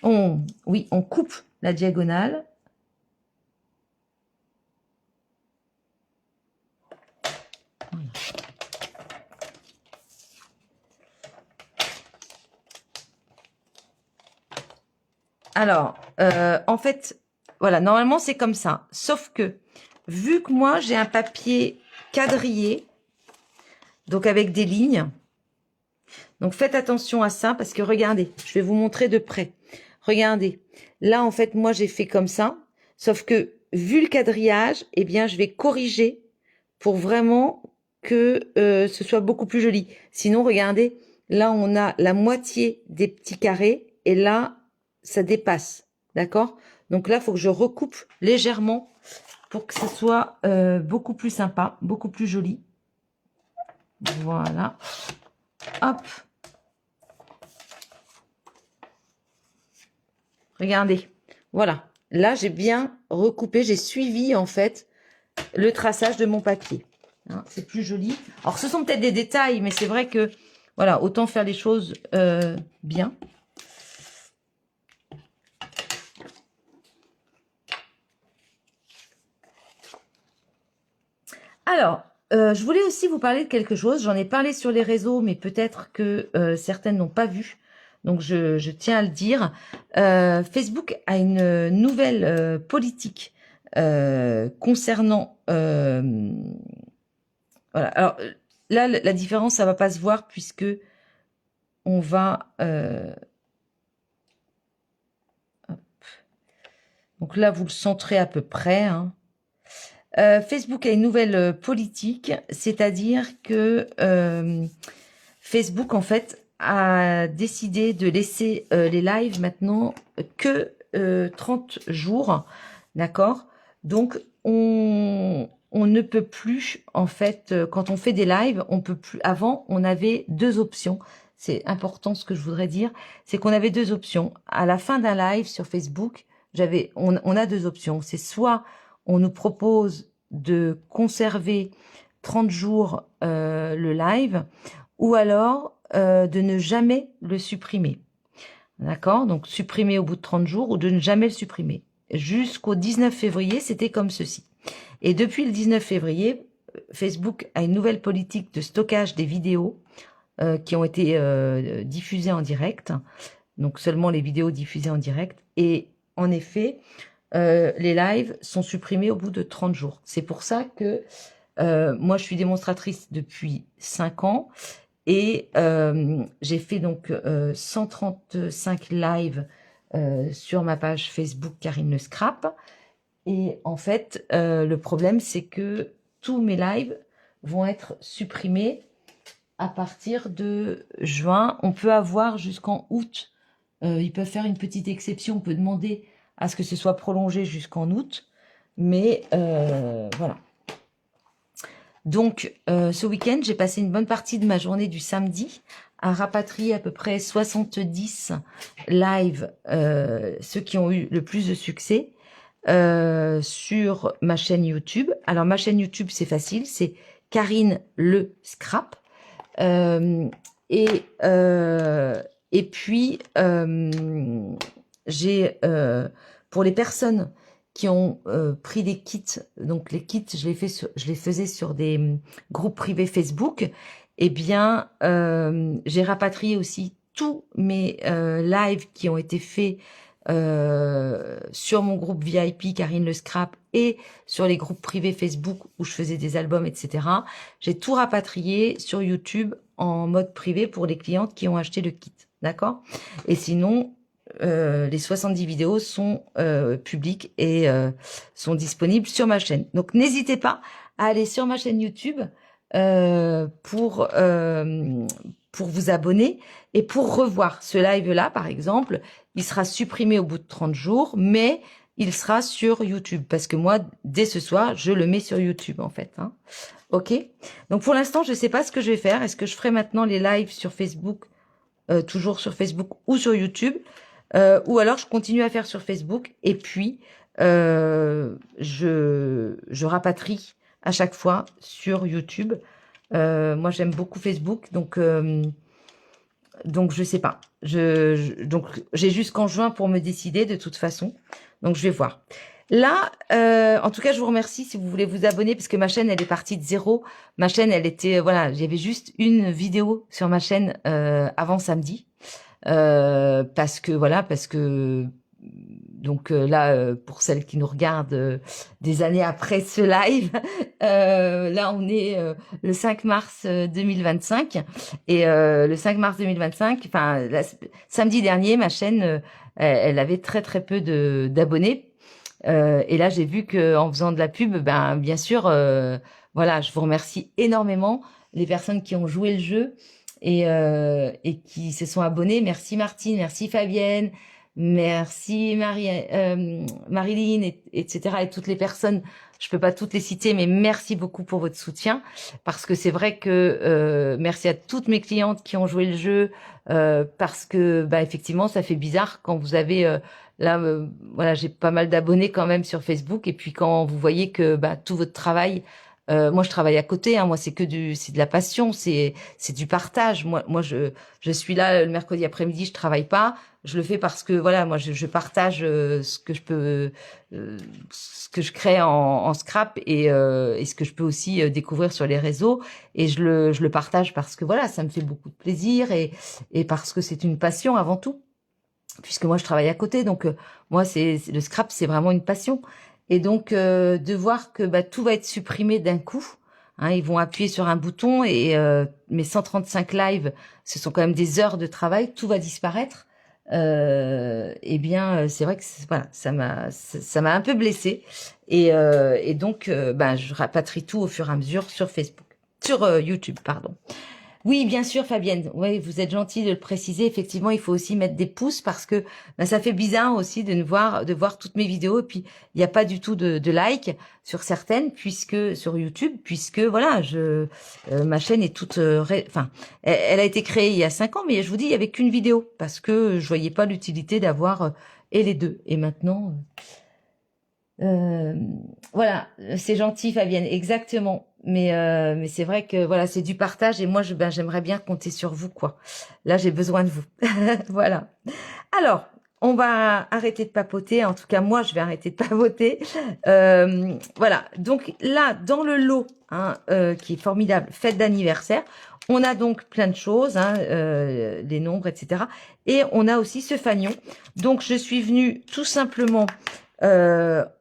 Oui, on coupe la diagonale. Alors, en fait, voilà, normalement c'est comme ça. Sauf que, vu que moi j'ai un papier quadrillé, donc avec des lignes, donc faites attention à ça parce que regardez, je vais vous montrer de près. Regardez, là en fait moi j'ai fait comme ça, sauf que vu le quadrillage, eh bien je vais corriger pour vraiment que ce soit beaucoup plus joli. Sinon regardez, là on a la moitié des petits carrés et là ça dépasse, d'accord? Donc là il faut que je recoupe légèrement pour que ce soit beaucoup plus sympa, beaucoup plus joli. Voilà, hop. Regardez, voilà. Là, j'ai bien recoupé, j'ai suivi en fait le traçage de mon papier. Hein, c'est plus joli. Alors, ce sont peut-être des détails, mais c'est vrai que, voilà, autant faire les choses bien. Alors, je voulais aussi vous parler de quelque chose. J'en ai parlé sur les réseaux, mais peut-être que certaines n'ont pas vu. Donc, je tiens à le dire. Facebook a une nouvelle politique concernant... voilà. Alors, là, la différence, ça va pas se voir puisque on va... donc là, vous le centrez à peu près, hein. Facebook a une nouvelle politique, c'est-à-dire que Facebook, en fait, a décidé de laisser les lives maintenant que 30 jours, d'accord? Donc, on ne peut plus, en fait, quand on fait des lives, on peut plus. Avant, on avait deux options. C'est important ce que je voudrais dire, c'est qu'on avait deux options. À la fin d'un live sur Facebook, on a deux options. C'est soit on nous propose de conserver 30 jours le live, ou alors de ne jamais le supprimer. D'accord? Donc supprimer au bout de 30 jours ou de ne jamais le supprimer. Jusqu'au 19 février, c'était comme ceci. Et depuis le 19 février, Facebook a une nouvelle politique de stockage des vidéos qui ont été diffusées en direct. Donc seulement les vidéos diffusées en direct. Et en effet, les lives sont supprimés au bout de 30 jours. C'est pour ça que moi, je suis démonstratrice depuis 5 ans et j'ai fait donc 135 lives sur ma page Facebook Karine Le Scrap. Et en fait, le problème, c'est que tous mes lives vont être supprimés à partir de juin. On peut avoir jusqu'en août. Ils peuvent faire une petite exception. On peut demander à ce que ce soit prolongé jusqu'en août. Mais voilà. Donc, ce week-end, j'ai passé une bonne partie de ma journée du samedi à rapatrier à peu près 70 lives, ceux qui ont eu le plus de succès, sur ma chaîne YouTube. Alors, ma chaîne YouTube, c'est facile, c'est Karine Le Scrap. Et puis, j'ai, pour les personnes qui ont pris des kits, donc les kits, je les faisais sur des groupes privés Facebook, eh bien, j'ai rapatrié aussi tous mes lives qui ont été faits sur mon groupe VIP Karine Le Scrap et sur les groupes privés Facebook où je faisais des albums, etc. J'ai tout rapatrié sur YouTube en mode privé pour les clientes qui ont acheté le kit, d'accord? Et sinon, les 70 vidéos sont publiques et sont disponibles sur ma chaîne. Donc, n'hésitez pas à aller sur ma chaîne YouTube pour vous abonner et pour revoir ce live-là, par exemple. Il sera supprimé au bout de 30 jours, mais il sera sur YouTube. Parce que moi, dès ce soir, je le mets sur YouTube, en fait. Hein. OK? Donc, pour l'instant, je ne sais pas ce que je vais faire. Est-ce que je ferai maintenant les lives sur Facebook, toujours sur Facebook ou sur YouTube, ou alors je continue à faire sur Facebook et puis je rapatrie à chaque fois sur YouTube. Moi, j'aime beaucoup Facebook, donc je sais pas. Donc j'ai jusqu'en juin pour me décider de toute façon. Donc je vais voir. Là, en tout cas, je vous remercie si vous voulez vous abonner parce que ma chaîne, elle est partie de zéro. Ma chaîne, elle était, voilà, j'avais juste une vidéo sur ma chaîne avant samedi. Parce que donc là, pour celles qui nous regardent des années après ce live, là on est le 5 mars 2025 et le 5 mars 2025, enfin samedi dernier, ma chaîne, elle avait très très peu d'abonnés. Et là, j'ai vu que en faisant de la pub, ben bien sûr, voilà, je vous remercie énormément les personnes qui ont joué le jeu et qui se sont abonnées. Merci Martine, merci Fabienne, merci Marilyn, etc. Et toutes les personnes. Je peux pas toutes les citer, mais merci beaucoup pour votre soutien parce que c'est vrai que merci à toutes mes clientes qui ont joué le jeu parce que bah effectivement, ça fait bizarre quand vous avez là, voilà, j'ai pas mal d'abonnés quand même sur Facebook. Et puis quand vous voyez que bah, tout votre travail, moi je travaille à côté, hein, moi c'est c'est de la passion, c'est du partage. Moi je suis là le mercredi après-midi, je travaille pas, je le fais parce que voilà, moi je partage ce que je peux, ce que je crée en scrap et ce que je peux aussi découvrir sur les réseaux. Et je le partage parce que voilà, ça me fait beaucoup de plaisir et parce que c'est une passion avant tout puisque moi je travaille à côté, donc moi le scrap c'est vraiment une passion. Et donc de voir que bah, tout va être supprimé d'un coup, hein, ils vont appuyer sur un bouton et mes 135 lives, ce sont quand même des heures de travail, tout va disparaître. Eh bien c'est vrai que voilà, ça m'a un peu blessée et donc bah, je rapatrie tout au fur et à mesure sur Facebook, sur YouTube pardon. Oui, bien sûr, Fabienne. Oui, vous êtes gentille de le préciser. Effectivement, il faut aussi mettre des pouces parce que ben, ça fait bizarre aussi de voir toutes mes vidéos. Et puis, il n'y a pas du tout de like sur certaines, puisque sur YouTube, puisque voilà, ma chaîne est toute, enfin, elle a été créée il y a 5 ans, mais je vous dis, il y avait qu'une vidéo parce que je voyais pas l'utilité d'avoir et les deux. Et maintenant. Euh, voilà, c'est gentil, Fabienne, exactement. Mais c'est vrai que voilà, c'est du partage et moi, ben, j'aimerais bien compter sur vous, quoi. Là, j'ai besoin de vous. Voilà. Alors, on va arrêter de papoter. En tout cas, moi, je vais arrêter de papoter. Voilà. Donc là, dans le lot, hein, qui est formidable, fête d'anniversaire, on a donc plein de choses, hein, les nombres, etc. Et on a aussi ce fanion. Donc, je suis venue tout simplement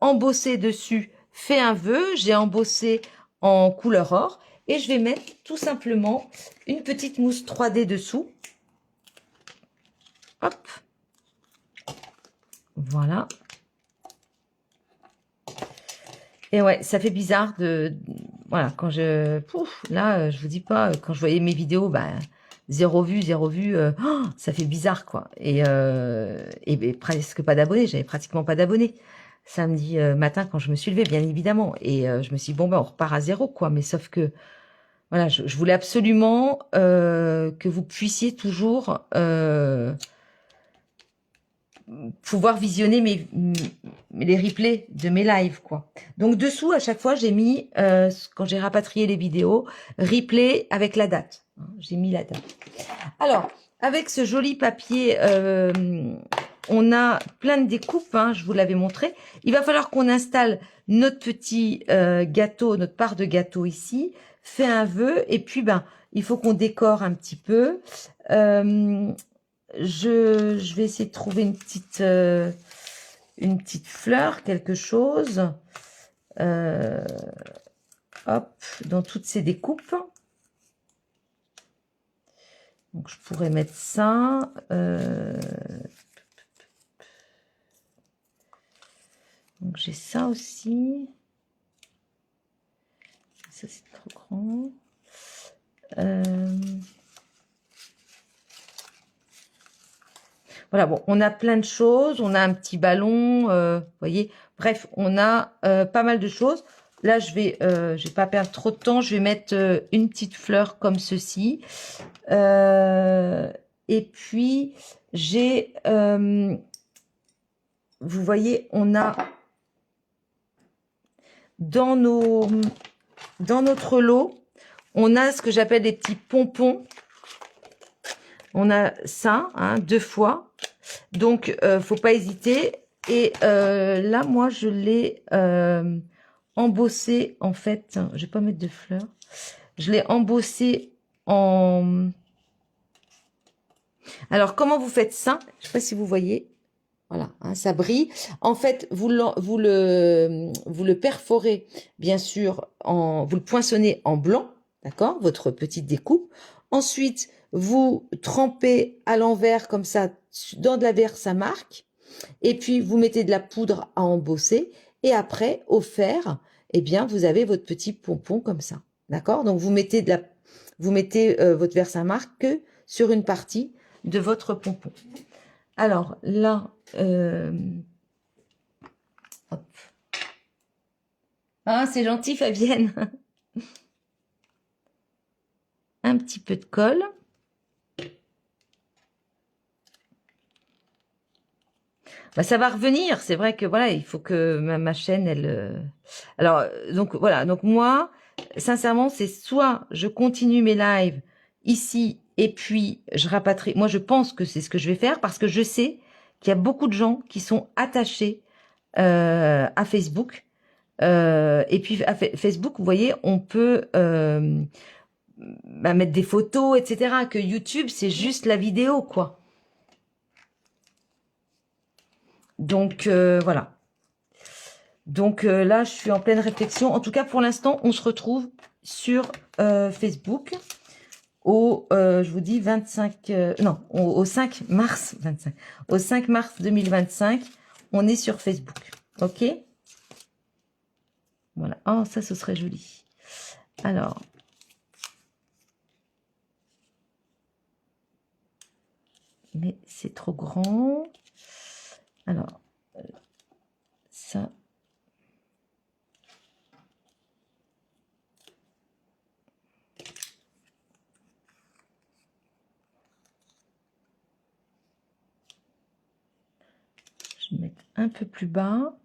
embosser dessus, fait un vœu. J'ai embossé en couleur or. Et je vais mettre tout simplement une petite mousse 3D dessous. Hop. Voilà. Et ouais, ça fait bizarre voilà, quand là, je vous dis pas, quand je voyais mes vidéos, bah, zéro vue, ça fait bizarre, quoi. Et presque pas d'abonnés, j'avais pratiquement pas d'abonnés. Samedi matin, quand je me suis levée, bien évidemment. Et je me suis dit, bon, ben, on repart à zéro, quoi. Mais sauf que, voilà, je voulais absolument que vous puissiez toujours pouvoir visionner les replays de mes lives, quoi. Donc dessous, à chaque fois, j'ai mis, quand j'ai rapatrié les vidéos, replay avec la date. J'ai mis la date. Alors, avec ce joli papier, on a plein de découpes, hein, je vous l'avais montré. Il va falloir qu'on installe notre petit gâteau, notre part de gâteau ici, fait un vœu, et puis ben, il faut qu'on décore un petit peu. Je vais essayer de trouver une petite fleur, quelque chose. Hop, dans toutes ces découpes. Donc, je pourrais mettre ça. Donc, j'ai ça aussi. Ça, c'est trop grand. Voilà, bon, on a plein de choses. On a un petit ballon, vous voyez. Bref, on a pas mal de choses. Là, je vais pas perdre trop de temps. Je vais mettre une petite fleur comme ceci. Et puis, j'ai... vous voyez, on a... Dans notre lot, on a ce que j'appelle des petits pompons. On a ça, hein, 2 fois. Donc, faut pas hésiter. Et là, moi, je l'ai embossé, en fait. Je vais pas mettre de fleurs. Je l'ai embossé en... Alors, comment vous faites ça? Je sais pas si vous voyez. Voilà, hein, ça brille. En fait, vous le perforez, bien sûr, vous le poinçonnez en blanc, d'accord, votre petite découpe. Ensuite, vous trempez à l'envers comme ça dans de la verre à marque. Et puis, vous mettez de la poudre à embosser. Et après, au fer, eh bien, vous avez votre petit pompon comme ça, d'accord. Donc, vous mettez votre verre à marque que sur une partie de votre pompon. Alors là, hop. Ah, c'est gentil, Fabienne. Un petit peu de colle. Bah, ça va revenir. C'est vrai que voilà, il faut que ma chaîne, elle. Alors, donc voilà. Donc moi, sincèrement, c'est soit je continue mes lives ici et puis je rapatrie. Moi, je pense que c'est ce que je vais faire parce que je sais qu'il y a beaucoup de gens qui sont attachés à Facebook. Et puis à Facebook, vous voyez, on peut mettre des photos, etc. Que YouTube, c'est juste la vidéo, quoi. Donc voilà. Donc là, je suis en pleine réflexion. En tout cas, pour l'instant, on se retrouve sur Facebook je vous dis 25, non, au 5 mars 25. Au 5 mars 2025, on est sur Facebook. Ok? Voilà. Oh, ça, ce serait joli. Alors. Mais c'est trop grand. Alors, ça. Je vais mettre un peu plus bas.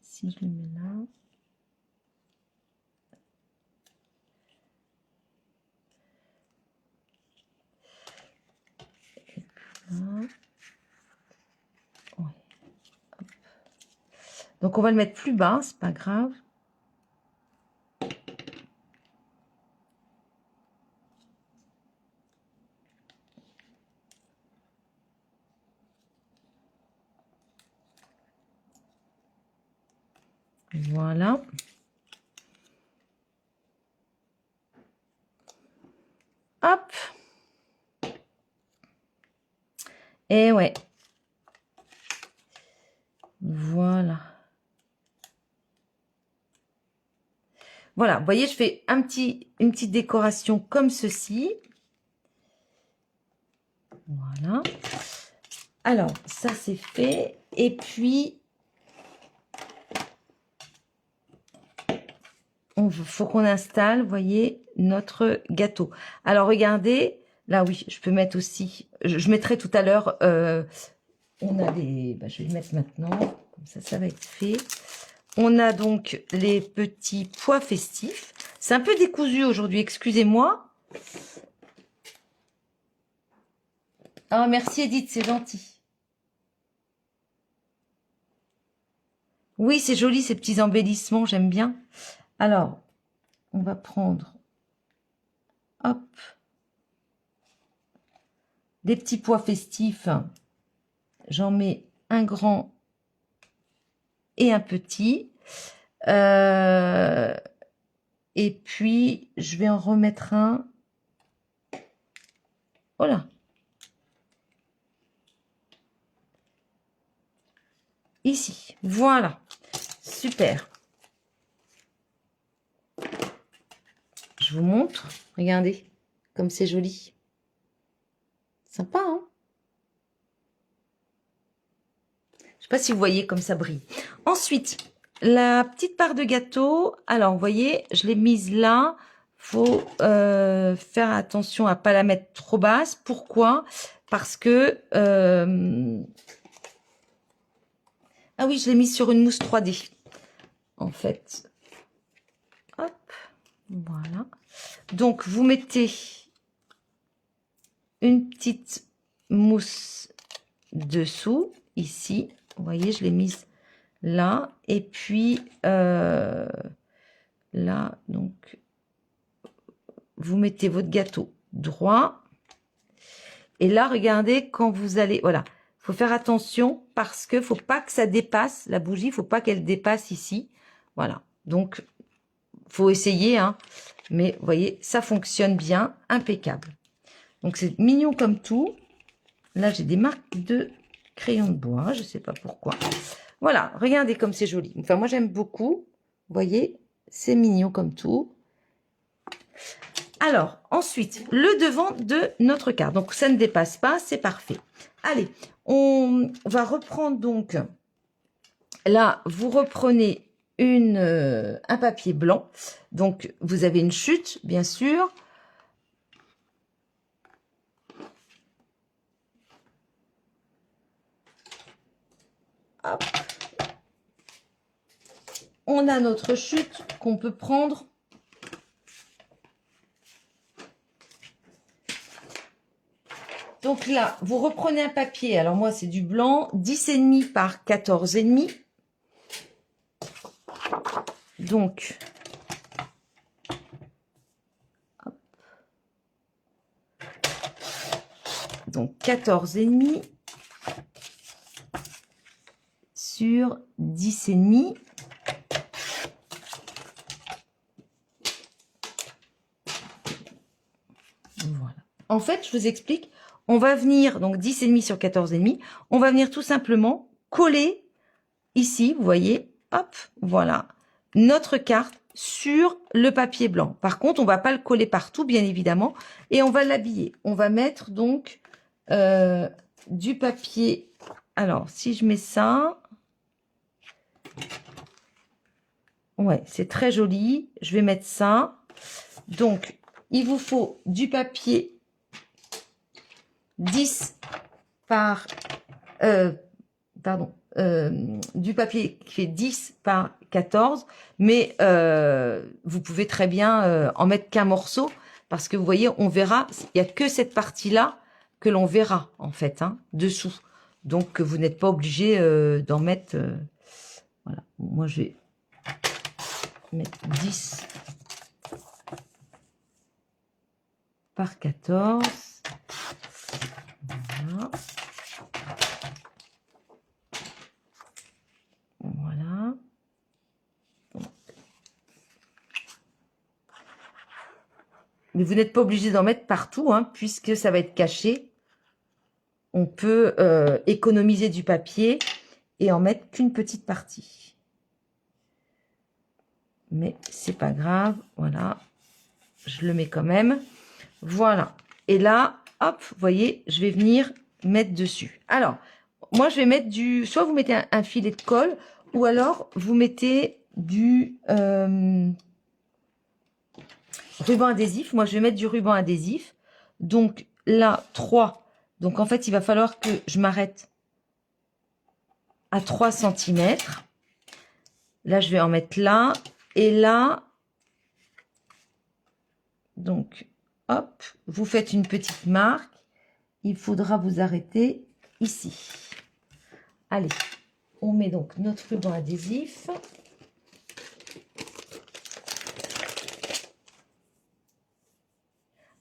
Si je le mets là. Et puis là. Ouais. Donc, on va le mettre plus bas, c'est pas grave. Voilà. Hop. Et ouais. Voilà. Voilà, vous voyez, je fais une petite décoration comme ceci. Voilà. Alors, ça c'est fait. Et puis, il faut qu'on installe, vous voyez, notre gâteau. Alors, regardez, là oui, je peux mettre aussi, je mettrai tout à l'heure, on a les, je vais le mettre maintenant, comme ça va être fait. On a donc les petits pois festifs. C'est un peu décousu aujourd'hui, excusez-moi. Ah, merci Edith, c'est gentil. Oui, c'est joli ces petits embellissements, j'aime bien. Alors, on va prendre, hop, des petits pois festifs. J'en mets un grand et un petit. Et puis, je vais en remettre un. Voilà. Ici. Voilà. Super. Je vous montre. Regardez comme c'est joli. Sympa, hein? Je sais pas si vous voyez comme ça brille. Ensuite, la petite part de gâteau. Alors, vous voyez, je l'ai mise là. Faut faire attention à pas la mettre trop basse. Pourquoi? Parce que... ah oui, je l'ai mise sur une mousse 3D. En fait. Hop. Voilà. Donc, vous mettez une petite mousse dessous, ici. Vous voyez, je l'ai mise là. Et puis, là, donc, vous mettez votre gâteau droit. Et là, regardez, quand vous allez... Voilà. faut faire attention parce que faut pas que ça dépasse la bougie, faut pas qu'elle dépasse ici. Voilà. Donc, faut essayer, hein. Mais vous voyez, ça fonctionne bien, impeccable. Donc, c'est mignon comme tout. Là, j'ai des marques de crayon de bois, je sais pas pourquoi. Voilà, regardez comme c'est joli. Enfin, moi, j'aime beaucoup. Vous voyez, c'est mignon comme tout. Alors, ensuite, le devant de notre carte. Donc, ça ne dépasse pas, c'est parfait. Allez, on va reprendre donc... Là, vous reprenez un papier blanc. Donc, vous avez une chute, bien sûr. Hop. On a notre chute qu'on peut prendre. Donc là, vous reprenez un papier. Alors moi, c'est du blanc, 10,5 par 14,5. Donc, hop. Donc 14,5 sur 10,5. Voilà. En fait, je vous explique. On va venir, donc 10,5 sur 14,5, on va venir tout simplement coller ici, vous voyez, hop, voilà, notre carte sur le papier blanc. Par contre, on va pas le coller partout, bien évidemment, et on va l'habiller. On va mettre donc du papier. Alors, si je mets ça, ouais, c'est très joli. Je vais mettre ça. Donc, il vous faut du papier 10 par... du papier qui fait 10 par 14, mais vous pouvez très bien en mettre qu'un morceau, parce que vous voyez, on verra, il n'y a que cette partie-là que l'on verra, en fait, hein, dessous. Donc, vous n'êtes pas obligé d'en mettre... voilà, moi, je vais mettre 10 par 14. Voilà. Voilà. Mais vous n'êtes pas obligé d'en mettre partout, hein, puisque ça va être caché. On peut économiser du papier et en mettre qu'une petite partie. Mais c'est pas grave, voilà. Je le mets quand même. Voilà. Et là, hop, vous voyez, je vais venir mettre dessus. Alors, moi, je vais mettre du... Soit vous mettez un filet de colle, ou alors vous mettez du ruban adhésif. Moi, je vais mettre du ruban adhésif. Donc là, 3. Donc en fait, il va falloir que je m'arrête à 3 cm. Là, je vais en mettre là. Et là, donc, hop, vous faites une petite marque. Il faudra vous arrêter ici. Allez, on met donc notre ruban adhésif.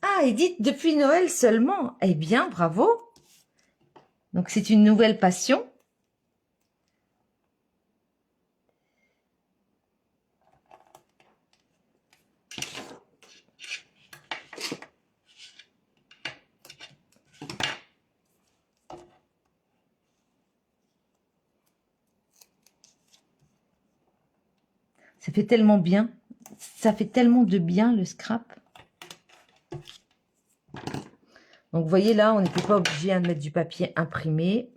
Ah, Edith, depuis Noël seulement. Eh bien, bravo. Donc, c'est une nouvelle passion. Ça fait tellement bien. Ça fait tellement de bien, le scrap. Donc, vous voyez, là, on n'était pas obligé de mettre du papier imprimé.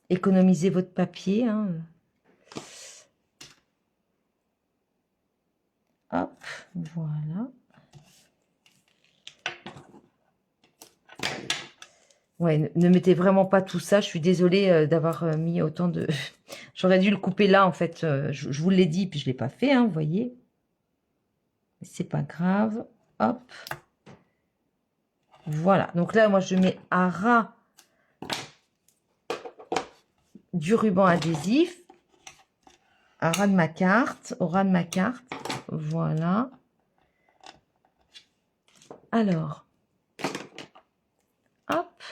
Économisez votre papier. Hein. Hop, voilà. Ouais, ne mettez vraiment pas tout ça. Je suis désolée d'avoir mis autant de... J'aurais dû le couper là, en fait. Je vous l'ai dit, puis je ne l'ai pas fait, hein, vous voyez. C'est pas grave. Hop. Voilà. Donc là, moi, je mets à ras du ruban adhésif. À ras de ma carte. Au ras de ma carte. Voilà. Alors. Hop.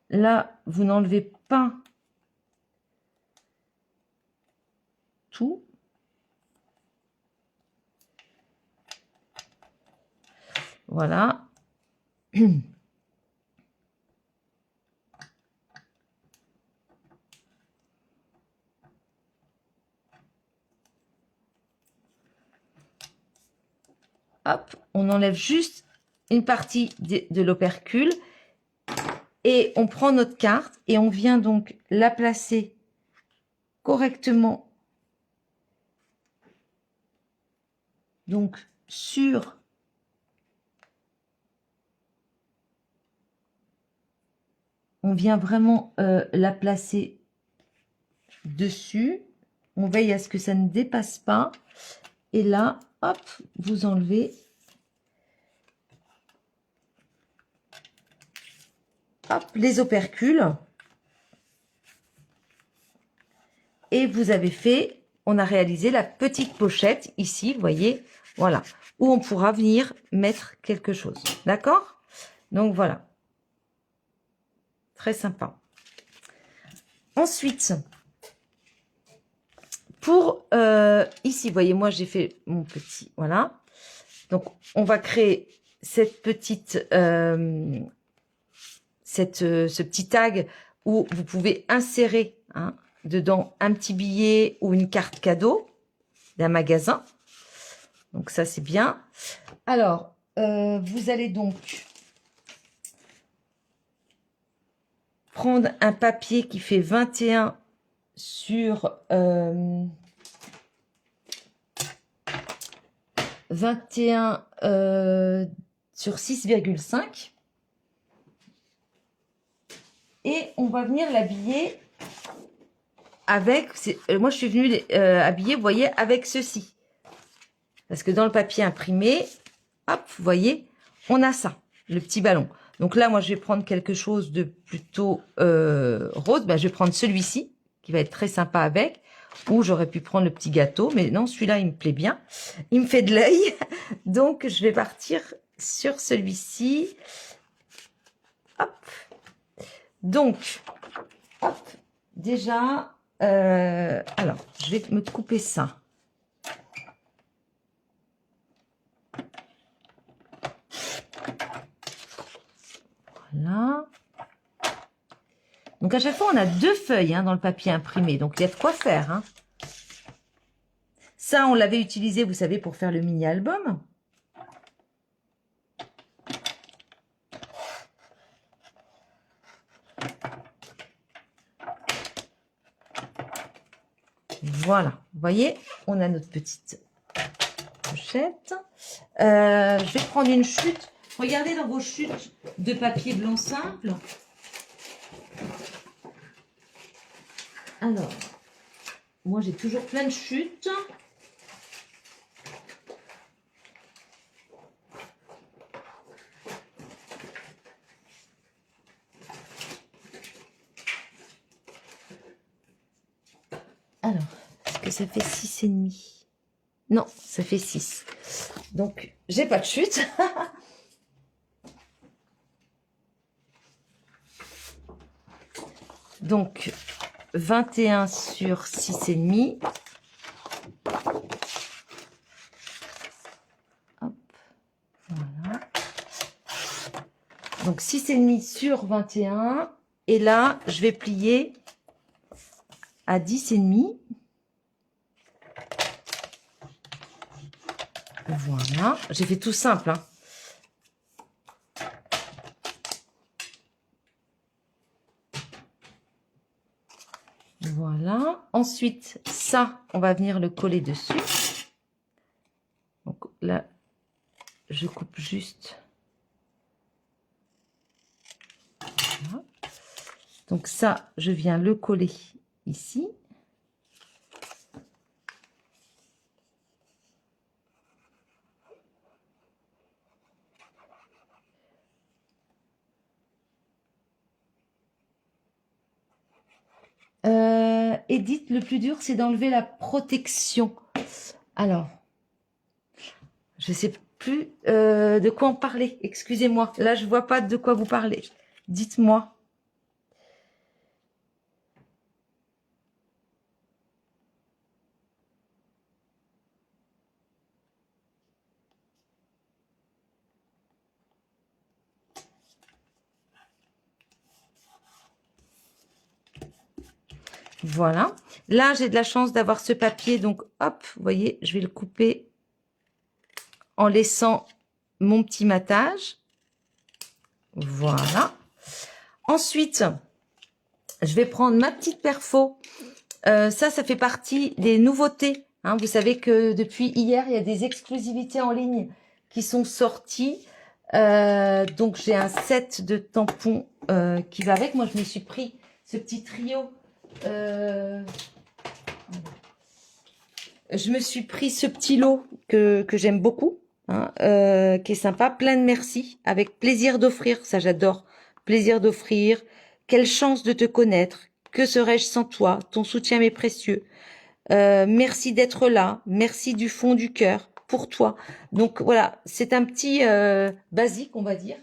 là, vous n'enlevez pas tout. Voilà. Hop, on enlève juste une partie de l'opercule et on prend notre carte et on vient donc la placer correctement donc sur on vient vraiment la placer dessus. On veille à ce que ça ne dépasse pas. Et là, hop, vous enlevez. Hop, les opercules. Et vous avez fait, on a réalisé la petite pochette ici, vous voyez, voilà, où on pourra venir mettre quelque chose. D'accord? Donc voilà. Très sympa. Ensuite, pour ici, vous voyez, moi j'ai fait mon petit, voilà. Donc on va créer cette petite, ce petit tag où vous pouvez insérer dedans un petit billet ou une carte cadeau d'un magasin. Donc ça c'est bien. Alors vous allez donc prendre un papier qui fait 21 sur 21 sur 6,5 et on va venir l'habiller avec, moi je suis venue habiller, vous voyez, avec ceci. Parce que dans le papier imprimé, hop, vous voyez, on a ça, le petit ballon. Donc là, moi je vais prendre quelque chose de plutôt rose, ben, je vais prendre celui-ci, qui va être très sympa avec, ou j'aurais pu prendre le petit gâteau, mais non, celui-là, il me plaît bien. Il me fait de l'œil, donc je vais partir sur celui-ci. Hop. Donc, hop, déjà, alors, je vais me couper ça. Voilà. Donc, à chaque fois, on a 2 feuilles dans le papier imprimé. Donc, il y a de quoi faire. Hein. Ça, on l'avait utilisé, vous savez, pour faire le mini-album. Voilà, vous voyez, on a notre petite pochette. Je vais prendre une chute. Regardez dans vos chutes de papier blanc simple. Alors, moi j'ai toujours plein de chutes. Alors, est-ce que ça fait 6,5? Non, ça fait 6. Donc, j'ai pas de chute. Donc, 21 sur 6,5. Hop, voilà. Donc, 6,5 sur 21. Et là, je vais plier à 10,5. Voilà, j'ai fait tout simple. Hein. Voilà. Ensuite, ça, on va venir le coller dessus. Donc là, je coupe juste. Voilà. Donc ça, je viens le coller ici. Edith, le plus dur, c'est d'enlever la protection. Alors, je sais plus de quoi en parler. Excusez-moi. Là, je vois pas de quoi vous parlez. Dites-moi. Voilà. Là, j'ai de la chance d'avoir ce papier. Donc, hop, vous voyez, je vais le couper en laissant mon petit matage. Voilà. Ensuite, je vais prendre ma petite perfo. Ça fait partie des nouveautés. Hein. Vous savez que depuis hier, il y a des exclusivités en ligne qui sont sorties. Donc, j'ai un set de tampons qui va avec. Moi, je me suis pris ce petit trio. Je me suis pris ce petit lot que j'aime beaucoup, hein, qui est sympa. Plein de merci, avec plaisir d'offrir. Ça, j'adore. Plaisir d'offrir. Quelle chance de te connaître. Que serais-je sans toi? Ton soutien m'est précieux. Merci d'être là. Merci du fond du cœur pour toi. Donc voilà, c'est un petit basique, on va dire.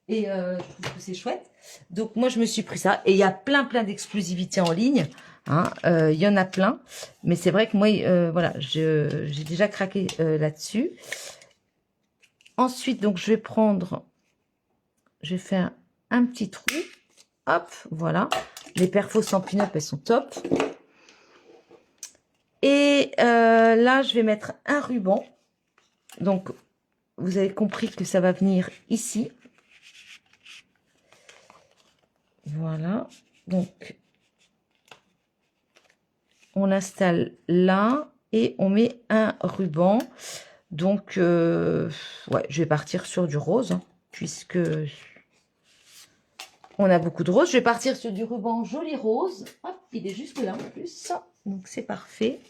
Et je trouve que c'est chouette. Donc moi, je me suis pris ça. Et il y a plein d'exclusivités en ligne. Hein, il y en a plein. Mais c'est vrai que moi, voilà, j'ai déjà craqué là-dessus. Ensuite, donc, je vais faire un petit trou. Hop, voilà. Les perfos sans pin-up, elles sont top. Et là, je vais mettre un ruban. Donc, vous avez compris que ça va venir ici. Voilà. Donc, on l'installe là et on met un ruban. Donc, ouais, je vais partir sur du rose, hein, puisque on a beaucoup de rose. Je vais partir sur du ruban joli rose. Hop, il est juste là en plus. Donc, c'est parfait.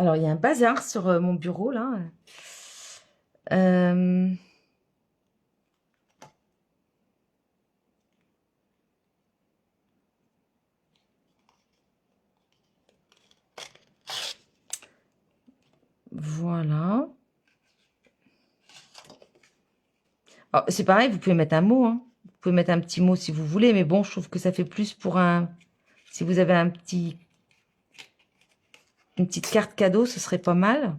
Alors, il y a un bazar sur mon bureau, là. Voilà. C'est pareil, vous pouvez mettre un mot, hein. Vous pouvez mettre un petit mot si vous voulez, mais bon, je trouve que ça fait plus pour un... Si vous avez une petite carte cadeau, ce serait pas mal.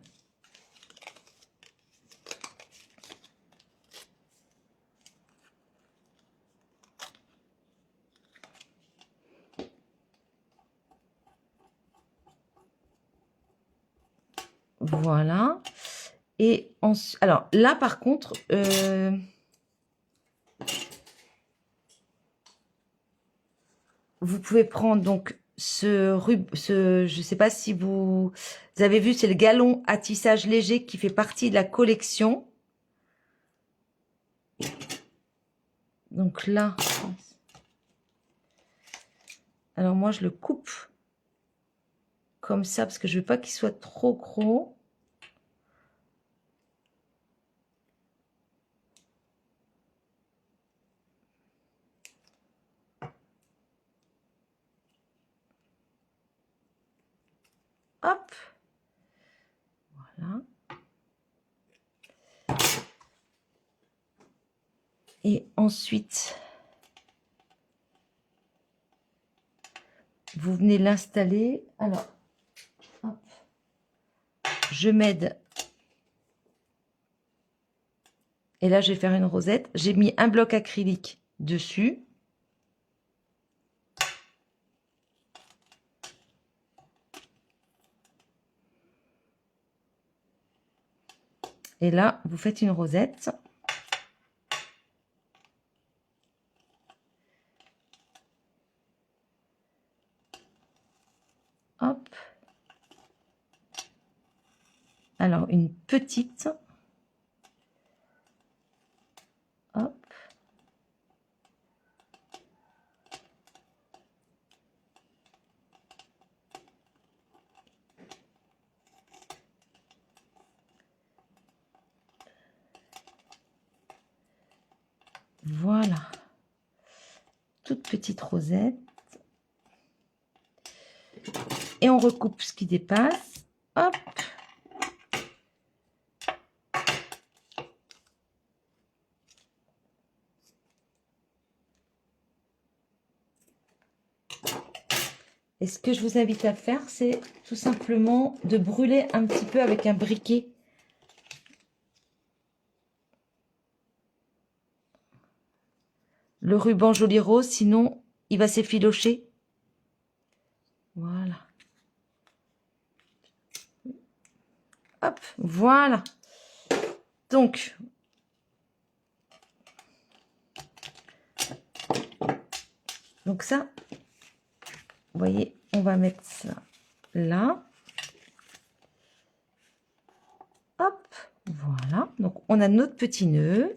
Voilà. Et ensuite, alors là, par contre, vous pouvez prendre donc je sais pas si vous avez vu, c'est le galon à tissage léger qui fait partie de la collection. Donc là, alors moi je le coupe comme ça parce que je veux pas qu'il soit trop gros. Hop, voilà. Et ensuite, vous venez l'installer. Alors, hop, je m'aide. Et là, je vais faire une rosette. J'ai mis un bloc acrylique dessus. Et là, vous faites une rosette. Hop. Alors, une petite. Hop. Voilà. Toute petite rosette. Et on recoupe ce qui dépasse. Hop. Et ce que je vous invite à faire, c'est tout simplement de brûler un petit peu avec un briquet. Le ruban joli rose, sinon il va s'effilocher. Voilà. Hop, voilà. Donc, ça, vous voyez, on va mettre ça là. Hop, voilà. Donc, on a notre petit nœud.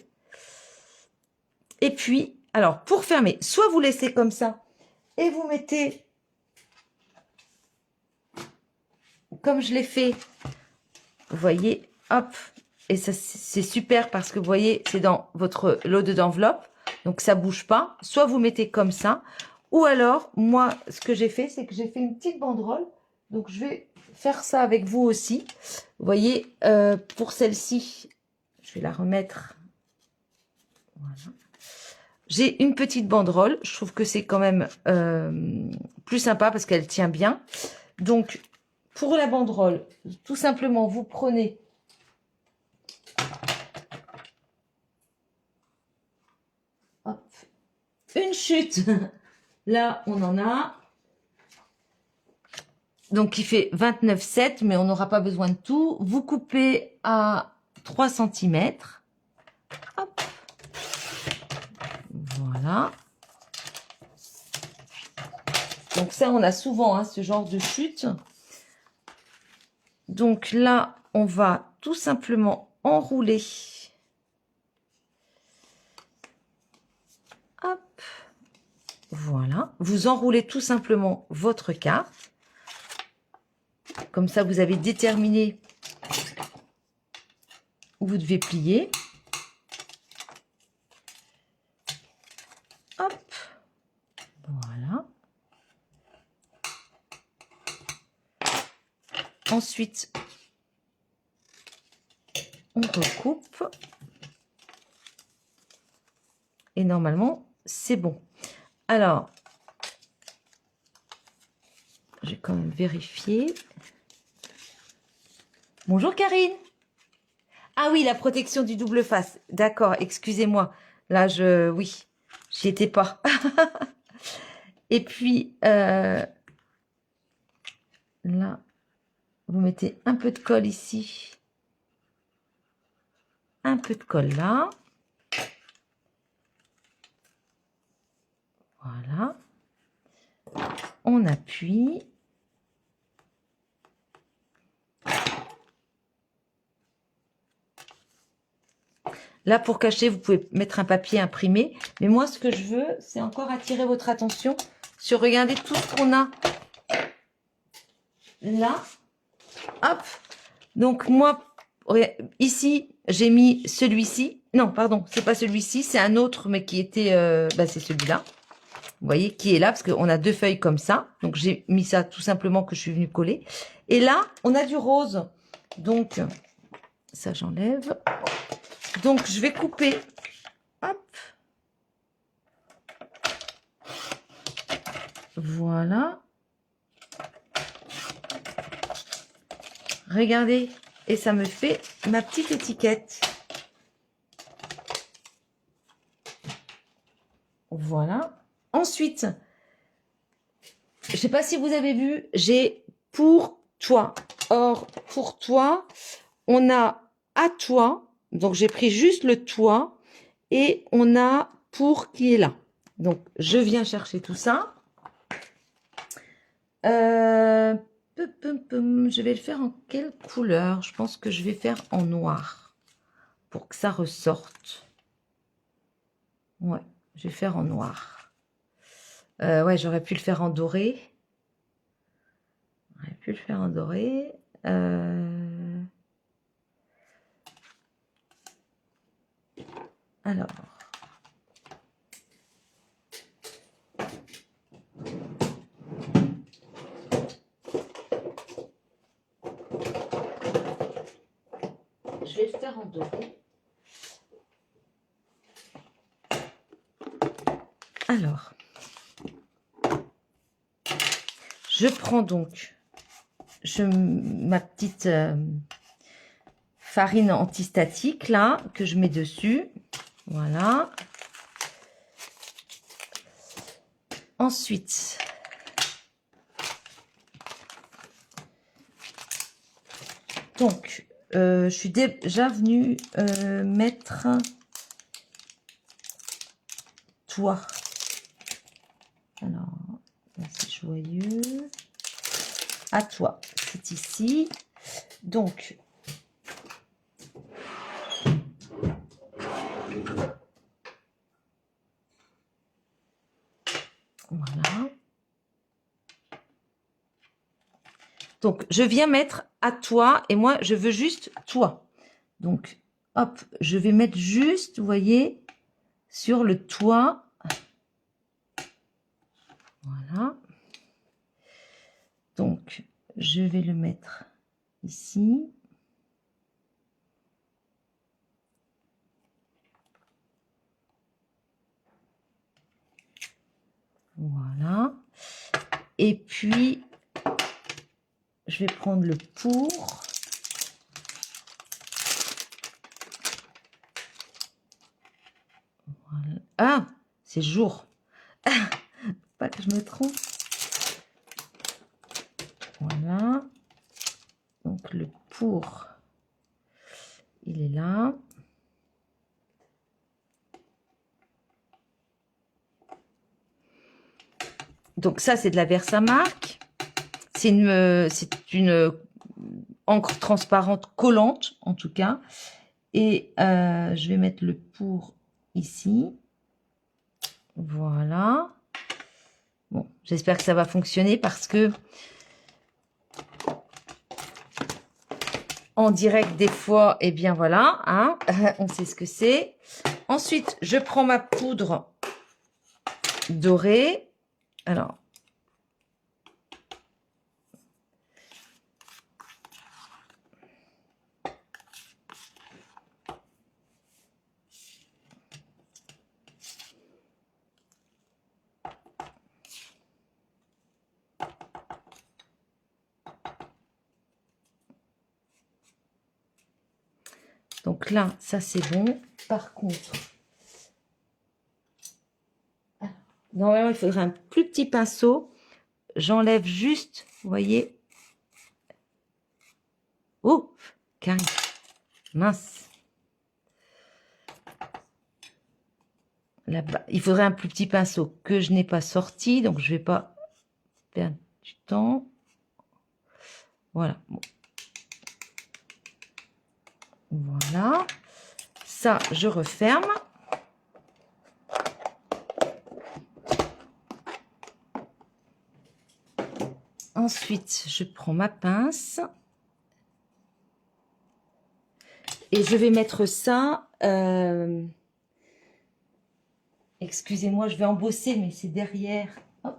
Et puis, alors, pour fermer, soit vous laissez comme ça et vous mettez, comme je l'ai fait, vous voyez, hop, et ça, c'est super parce que vous voyez, c'est dans votre lot d'enveloppe, donc ça bouge pas. Soit vous mettez comme ça, ou alors, moi, ce que j'ai fait, c'est que j'ai fait une petite banderole. Donc, je vais faire ça avec vous aussi. Vous voyez, pour celle-ci, je vais la remettre. Voilà. J'ai une petite banderole. Je trouve que c'est quand même plus sympa parce qu'elle tient bien. Donc, pour la banderole, tout simplement, vous prenez hop, une chute. Là, on en a. Donc, qui fait 29,7, mais on n'aura pas besoin de tout. Vous coupez à 3 cm. Hop. Voilà. Donc, ça, on a souvent hein, ce genre de chute. Donc là, on va tout simplement enrouler. Hop. Voilà. Vous enroulez tout simplement votre carte. Comme ça, vous avez déterminé où vous devez plier. Hop. Voilà. Ensuite, on recoupe. Et normalement, c'est bon. Alors, je vais quand même vérifier. Bonjour Karine. Ah oui, la protection du double face. D'accord, excusez-moi. Là, oui, j'y étais pas. Et puis, là, vous mettez un peu de colle ici. Un peu de colle là. Voilà. On appuie. Là, pour cacher, vous pouvez mettre un papier imprimé. Mais moi, ce que je veux, c'est encore attirer votre attention sur, regardez tout ce qu'on a là. Hop. Donc, moi, ici, j'ai mis celui-ci. Non, pardon, c'est pas celui-ci. C'est un autre, mais qui était... c'est celui-là. Vous voyez, qui est là, parce qu'on a deux feuilles comme ça. Donc, j'ai mis ça tout simplement que je suis venue coller. Et là, on a du rose. Donc, ça, j'enlève. Donc, je vais couper. Hop. Voilà. Regardez. Et ça me fait ma petite étiquette. Voilà. Ensuite, je ne sais pas si vous avez vu, j'ai pour toi. Or, pour toi, on a à toi. Donc, j'ai pris juste le toi. Et on a pour qui est là. Donc, je viens chercher tout ça. Je vais le faire en quelle couleur? Je pense que je vais faire en noir. Pour que ça ressorte. Ouais, je vais faire en noir. Ouais, j'aurais pu le faire en doré. J'aurais pu le faire en doré. Alors. Je vais le faire en doré. Je prends donc ma petite farine antistatique là que je mets dessus. Voilà. Ensuite, donc, je suis déjà venue mettre toi. Alors, c'est joyeux. À toi, c'est ici. Donc, voilà. Donc, je viens mettre à toi et moi, je veux juste toi. Donc, hop, je vais mettre juste, vous voyez, sur le toit. Voilà. Donc, je vais le mettre ici. Voilà. Et puis, je vais prendre le pour. Voilà. Ah, c'est jour. Pas que je me trompe. Voilà. Donc, le pour, il est là. Donc, ça, c'est de la Versamark. C'est une encre transparente collante, en tout cas. Et je vais mettre le pour ici. Voilà. Bon, j'espère que ça va fonctionner parce que en direct, des fois, eh bien voilà, hein, on sait ce que c'est. Ensuite, je prends ma poudre dorée. Alors, donc là, ça c'est bon. Par contre, normalement, il faudrait un plus petit pinceau. J'enlève juste, vous voyez. Oh, Karine, mince. Là-bas, il faudrait un plus petit pinceau que je n'ai pas sorti, donc je ne vais pas perdre du temps. Voilà. Bon. Voilà. Ça, je referme. Ensuite, je prends ma pince. Et je vais mettre ça... excusez-moi, je vais embosser, mais c'est derrière. Hop.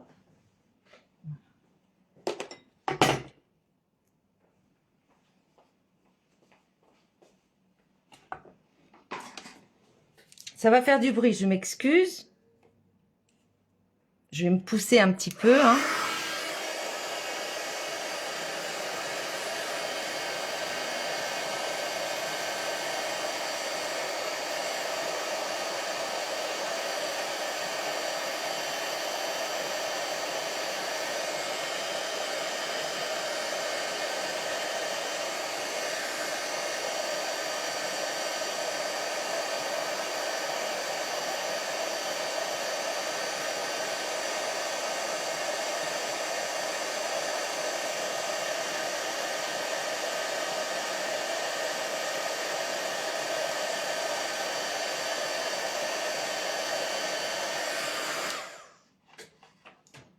Ça va faire du bruit, je m'excuse. Je vais me pousser un petit peu, hein.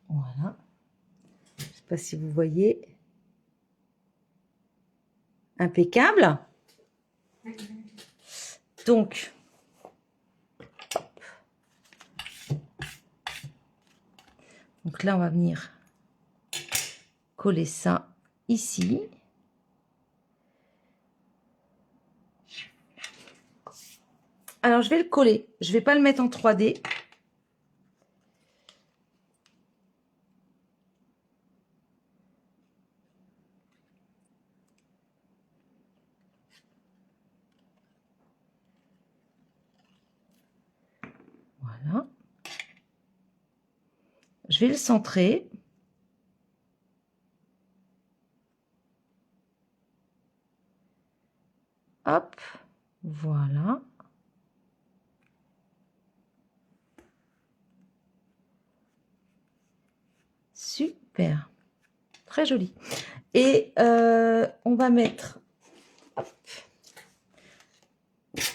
Voilà. Je ne sais pas si vous voyez. Impeccable. Donc, là, on va venir coller ça ici. Alors, je vais le coller. Je ne vais pas le mettre en 3D. Voilà. Je vais le centrer. Hop, voilà. Super. Très joli. Et on va mettre hop,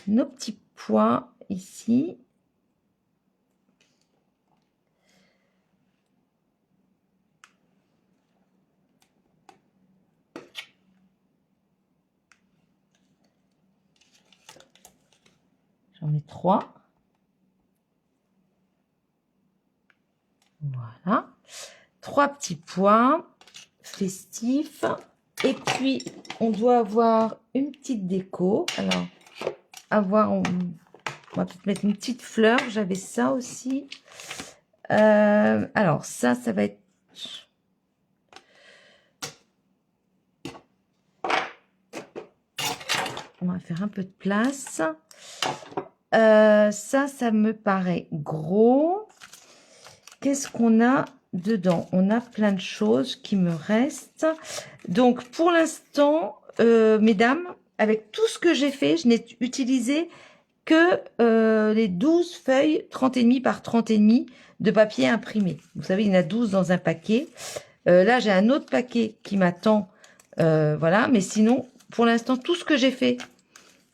nos petits pois ici. J'en mets 3. Voilà. 3 petits pois festifs. Et puis, on doit avoir une petite déco. Alors, on va peut-être mettre une petite fleur. J'avais ça aussi. Alors, ça va être... On va faire un peu de place. Ça me paraît gros. Qu'est-ce qu'on a dedans? On a plein de choses qui me restent. Donc, pour l'instant, mesdames, avec tout ce que j'ai fait, je n'ai utilisé que les 12 feuilles 30,5 par 30,5 de papier imprimé. Vous savez, il y en a 12 dans un paquet. Là, j'ai un autre paquet qui m'attend. Voilà, mais sinon, pour l'instant, tout ce que j'ai fait...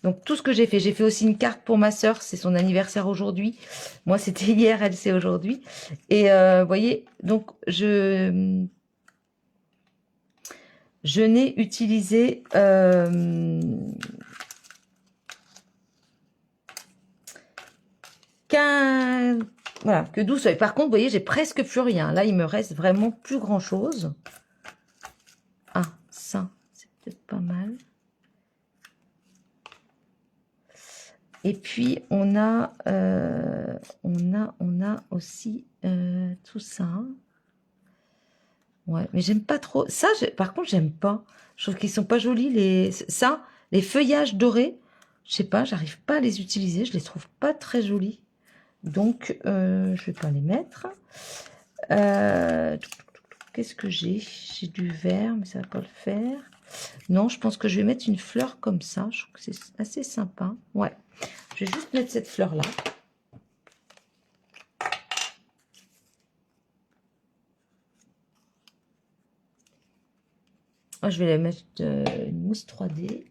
Donc, tout ce que j'ai fait aussi une carte pour ma sœur, c'est son anniversaire aujourd'hui. Moi, c'était hier, elle, c'est aujourd'hui. Et vous voyez, donc, je n'ai utilisé que 12 feuilles. Par contre, vous voyez, j'ai presque plus rien. Là, il me reste vraiment plus grand-chose. Ah, ça, c'est peut-être pas mal. Et puis, on a aussi tout ça. Ouais, mais j'aime pas trop. Ça, par contre, j'aime pas. Je trouve qu'ils sont pas jolis. Les feuillages dorés, je sais pas, j'arrive pas à les utiliser. Je les trouve pas très jolis. Donc, je vais pas les mettre. Qu'est-ce que j'ai? J'ai du vert, mais ça va pas le faire. Non, je pense que je vais mettre une fleur comme ça. Je trouve que c'est assez sympa. Ouais. Je vais juste mettre cette fleur-là. Je vais la mettre une mousse 3D.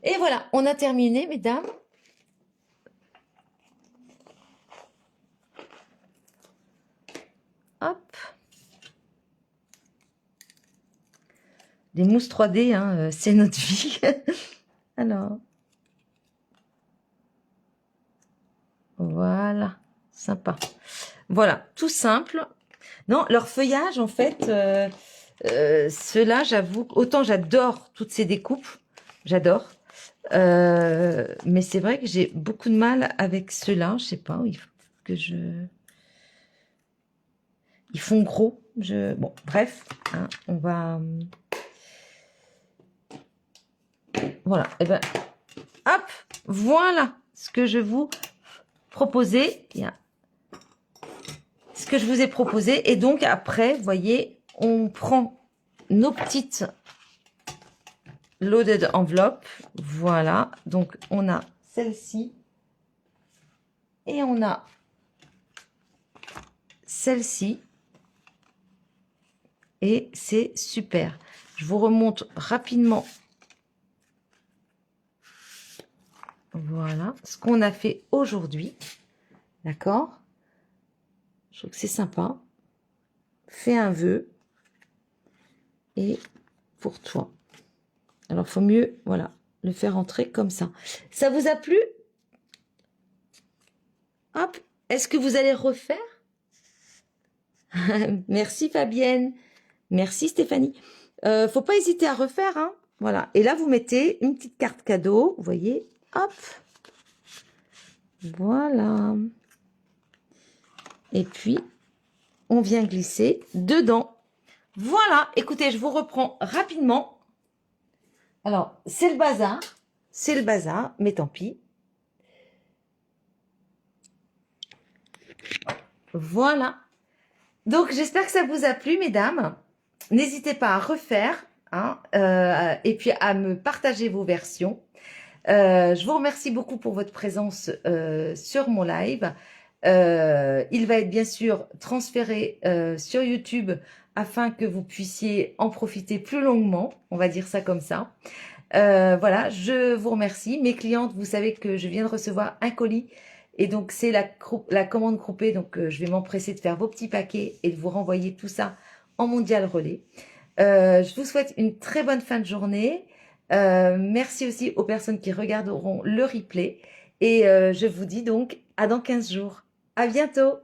Et voilà, on a terminé, mesdames. Hop. Les mousses 3D, hein, c'est notre vie. Alors. Voilà, sympa. Voilà, tout simple. Non, leur feuillage, en fait, ceux-là, j'avoue, autant j'adore toutes ces découpes, j'adore. Mais c'est vrai que j'ai beaucoup de mal avec ceux-là, je sais pas, il faut que ils font gros. Bon, bref, hein, on va... Voilà, et ben, hop, voilà ce que je vous proposais. Ce que je vous ai proposé. Et donc, après, vous voyez, on prend nos petites loaded enveloppes. Voilà. Donc, on a celle-ci. Et on a celle-ci. Et c'est super. Je vous remonte rapidement. Voilà ce qu'on a fait aujourd'hui. D'accord? Je trouve que c'est sympa. Fais un vœu. Et pour toi. Alors, il faut mieux, voilà, le faire entrer comme ça. Ça vous a plu? Hop. Est-ce que vous allez refaire? Merci Fabienne. Merci Stéphanie. Faut pas hésiter à refaire, hein. Voilà. Et là, vous mettez une petite carte cadeau. Vous voyez? Hop. Voilà. Et puis, on vient glisser dedans. Voilà. Écoutez, je vous reprends rapidement. Alors, c'est le bazar. C'est le bazar, mais tant pis. Voilà. Donc, j'espère que ça vous a plu, mesdames. N'hésitez pas à refaire, hein, et puis à me partager vos versions. Je vous remercie beaucoup pour votre présence sur mon live. Il va être bien sûr transféré sur YouTube afin que vous puissiez en profiter plus longuement, on va dire ça comme ça. Voilà, je vous remercie. Mes clientes, vous savez que je viens de recevoir un colis et donc c'est la commande groupée. Donc je vais m'empresser de faire vos petits paquets et de vous renvoyer tout ça en mondial relais. Je vous souhaite une très bonne fin de journée. Merci aussi aux personnes qui regarderont le replay. Et je vous dis donc à dans 15 jours. À bientôt!